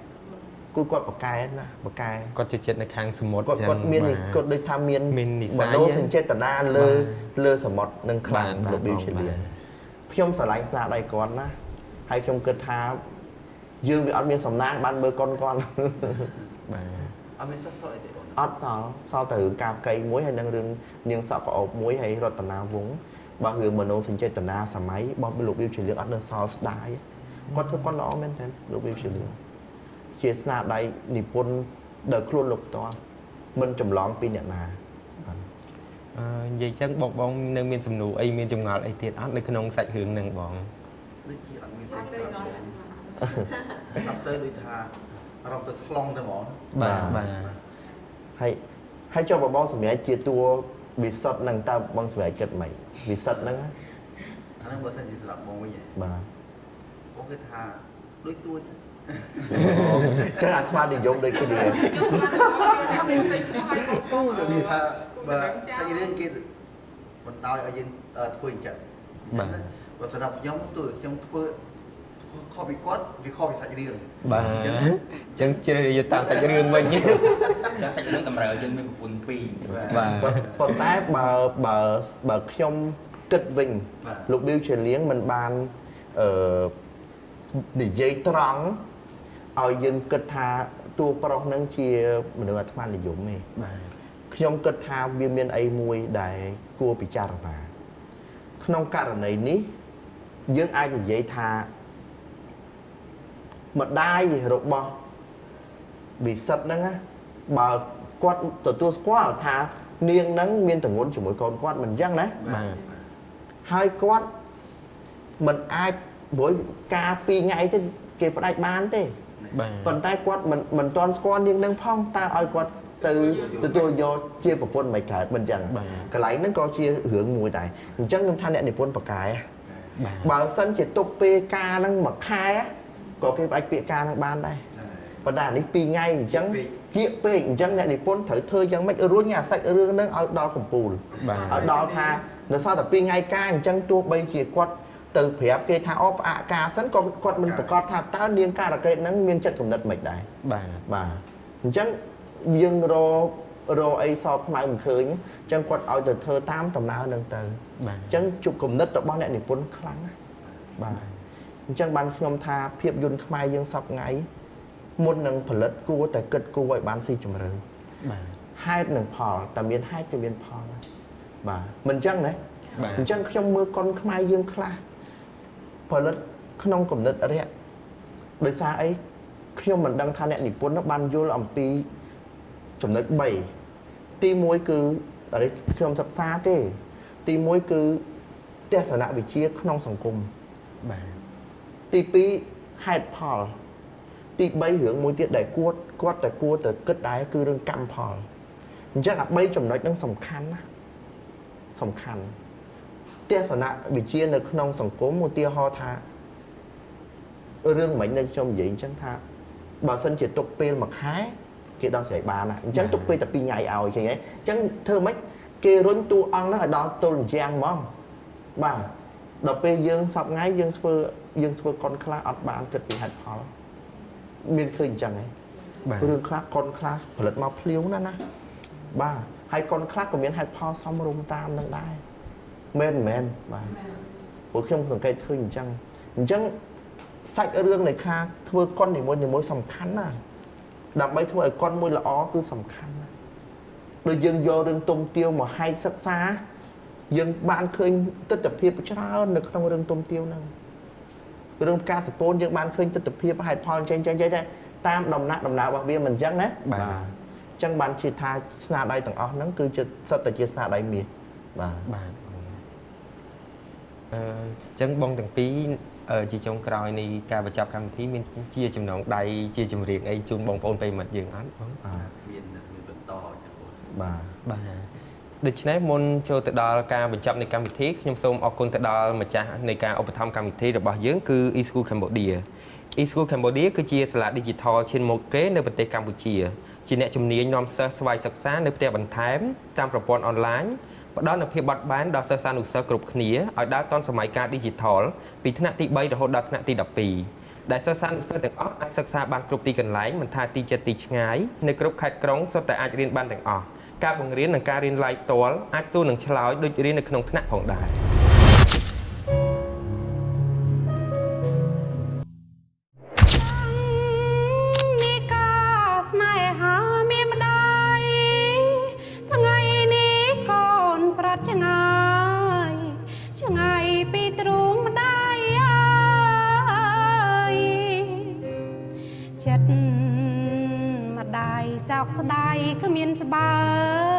គឺគាត់បកកែណាបកកែ គាត់ជាចិត្តនៅខាងសមុទ្រ គាត់មានគាត់ដូចថាមាន និស្ស័យ មនោសញ្ចេតនាលើសមុទ្រនឹងខ្លាំងលោកប៊ីវឈីលៀនខ្ញុំស្រឡាញ់ស្នាដៃគាត់ណាហើយខ្ញុំគិតថាយើងវាអត់មានសំណាងបានមើលកូនគាត់ បាទ អត់មានសោះអីទេបង អត់សល់តែរឿងការកៃមួយហើយនឹងរឿងនាងសក់ក្អោបមួយហើយរតនាវង្សបើរឿងមនោសញ្ចេតនាសម័យរបស់លោកប៊ីវឈីលៀនអត់នៅសល់ស្ដាយគាត់ធ្វើគាត់ល្អមែនទែនលោកប៊ីវឈីលៀនជាស្នាដៃនិពន្ធដោយខ្លួនលោកផ្ទាល់មិនចម្លងពីអ្នកណាបាទ និយាយចឹងបងនៅមានសំណួរអីមានចម្ងល់អីទៀតអត់នៅក្នុងសាច់រឿងហ្នឹងបង ដូចជាអត់មាន អត់ទេដល់ អត់ទៅដូចថាអារម្មណ៍ទៅស្លងទៅហ្មង បាទ ហើយចុះបងសម្រាប់ជាតួវិសុទ្ធហ្នឹងតើបងសម្រាប់គិតមិនវិសុទ្ធហ្នឹង អាហ្នឹងបើសិនជាសម្រាប់បងវិញ បាទ បងគិតថាដូចតួចឹង ចឹងអាថ្មនិយមដូចគ្នា និយាយថាបើសាច់រឿងគេបណ្ដោយឲ្យយើងធ្វើអញ្ចឹងបើសម្រាប់ខ្ញុំទោះខ្ញុំធ្វើខុសពីគាត់វាខុសពីសាច់រឿង បាទអញ្ចឹងជ្រើសរើសតាមសាច់រឿងវិញ ចាសាច់រឿងតម្រូវយើងមានប្រពន្ធពីរ បាទ ប៉ុន្តែបើខ្ញុំគិតវិញលោកប៊ីវជាលៀងមិនបាននិយាយត្រង់ឲ្យយើងគិតថាតួប្រុសហ្នឹងជាមនុស្សអាត្មានិយមទេ បាទ ខ្ញុំគិតថាវាមានអីមួយដែលគួរពិចារណាក្នុងករណីនេះយើងអាចនិយាយថាម្ដាយរបស់វិសិទ្ធហ្នឹងណាបើគាត់ទទួលស្គាល់ថានាងហ្នឹងមានទង្ងន់ជាមួយកូនគាត់មិនអញ្ចឹងណា បាទ ហើយគាត់មិនអាចព្រោះការ2ថ្ងៃទេគេផ្ដាច់បានទេ បាទ ប៉ុន្តែគាត់មិនទាន់ស្គាល់នាងហ្នឹងផងតើឲ្យគាត់ទៅទទួលយកជាប្រពន្ធមិនកើតមិនអញ្ចឹងកន្លែងហ្នឹងក៏ជារឿងមួយដែរអញ្ចឹងខ្ញុំថាអ្នកនិពន្ធបកកែ បើសិនជាទុកពេលការហ្នឹងមួយខែក៏គេផ្ដាច់ពាក្យការហ្នឹងបានដែរប៉ុន្តែអានេះ2ថ្ងៃអញ្ចឹងគៀកពេកអញ្ចឹងអ្នកនិពន្ធត្រូវធ្វើយ៉ាងម៉េចរុញអាសាច់រឿងហ្នឹងឲ្យដល់កំពូល បាទ ឲ្យដល់ថានៅសល់តែ2ថ្ងៃការអញ្ចឹងទោះបីជាគាត់ទៅប្រាប់គេថាអូផ្អាកការសិនក៏គាត់មិនប្រកាសថាតើនាងការកេតហ្នឹងមានចិត្តគំនិតមិនដែរ បាទ បាទអញ្ចឹងយើងរអីសោកខ្មៅមិនឃើញអញ្ចឹងគាត់ឲ្យទៅធ្វើតាមដំណើរហ្នឹងទៅ បាទ អញ្ចឹងជុកគំនិតរបស់អ្នកនិពន្ធខ្លាំងណាស់បាទអញ្ចឹងបានខ្ញុំថាភាពយន្តខ្មែរយើងសពថ្ងៃមុននឹងផលិតគួរតែគិតគូរឲ្យបានស៊ីជម្រៅ បាទ ហេតុនិងផលតែមានហេតុគឺមានផលណាបាទមិនអញ្ចឹងណា បាទ អញ្ចឹងខ្ញុំមើលកុនខ្មែរយើងខ្លះផលិតក្នុងគំនិតរយៈដោយសារអីខ្ញុំមិនដឹងថាអ្នកនិពន្ធបានយល់អំពីចំណុច3ទី1គឺអរិយខ្ញុំសិក្សាទេទី1គឺទស្សនវិជ្ជាក្នុងសង្គម បាទ ទី2ហេតុផលទី3រឿងមួយទៀតដែលគាត់តែគួរតែគិតដែរគឺរឿងកម្មផលអញ្ចឹងអា3ចំណុចហ្នឹងសំខាន់ណាសំខាន់ ទេសនៈវិជ្ជានៅក្នុងសង្គមឧទាហរណ៍ថារឿងមិននៅខ្ញុំនិយាយអញ្ចឹងថាបើសិនជាទុកពេលមួយខែគេដល់ស្រ័យបានអញ្ចឹងទុកពេលតែ2ថ្ងៃឲ្យចឹងហ៎អញ្ចឹងធ្វើម៉េចគេរុញតួអង្គហ្នឹងឲ្យដល់ទល់ជាងហ្មងបាទដល់ពេលយើងសប្ថ្ងៃយើងធ្វើកុនខ្លះអត់បានគិតពីហេតុផលមានឃើញអញ្ចឹងហ៎រឿងខ្លះកុនខ្លះផលិតមកភ្លាវណាបាទហើយកុនខ្លះក៏មានហេតុផលសមរម្យតាមនឹងដែរមែនបាទពួកខ្ញុំសង្កេតឃើញអញ្ចឹងសាច់រឿងនៃខាធ្វើកុននីមួយសំខាន់ណាស់ដើម្បីធ្វើឲ្យកុនមួយល្អគឺសំខាន់ណាស់ដូចយើងយករឿងទុំទាវមកហែកសិក្សាយើងបានឃើញទស្សនវិជ្ជាច្រើននៅក្នុងរឿងទុំទាវហ្នឹងរឿងផ្កាសពូនយើងបានឃើញទស្សនវិជ្ជាហេតុផលចេញតាមដំណាក់ដំណើររបស់វាមិនអញ្ចឹងណាបាទអញ្ចឹងបានជាថាស្នាដៃទាំងអស់ហ្នឹងគឺជាសិតតែជាស្នាដៃមាសបាទអញ្ចឹងបងទាំងពីរជាចុងក្រោយនៃការបញ្ចប់កម្មវិធីមានជាចំណងដៃជាចម្រៀងអីជូនបងប្អូនប្រិយមិត្តយើងអត់បងមានបន្តចា៎បាទដូច្នេះមុនចូលទៅដល់ការបញ្ចប់នៃកម្មវិធីខ្ញុំសូមអរគុណទៅដល់ម្ចាស់នៃការឧបត្ថម្ភកម្មវិធីរបស់យើងគឺ eSchool Cambodia eSchool Cambodia គឺជាសាលា Digital ឈានមុខគេនៅប្រទេសកម្ពុជាជាអ្នកជំនាញនាំសិស្សស្វ័យសិក្សានៅផ្ទះបន្ថែមតាមប្រព័ន្ធអនឡាញផ្ដល់នូវភាពបត់បែនដល់សិស្សានុសិស្សគ្រប់គ្នាឲ្យដើរទាន់សម័យកាល Digital ពីថ្នាក់ទី3រហូតដល់ថ្នាក់ទី12ដែលសិស្សានុសិស្សទាំងអស់អាចសិក្សាបានគ្រប់ទីកន្លែងមិនថាទីជិតទីឆ្ងាយនៅគ្រប់ខេត្តក្រុងសុទ្ធតែអាចរៀនបានទាំងអស់ការបង្រៀននិងការរៀន live ផ្ទាល់អាចសួរនឹងឆ្លើយដូចរៀននៅក្នុងថ្នាក់ផងដែរនេះក៏ស្នេហាមានម្ដាយថ្ងៃនេះកូនប្រត់ឆ្ងាយពីទ្រូងម្ដាយអើយចិត្តម្ដាយសោកស្ដាយគ្មានស្បើ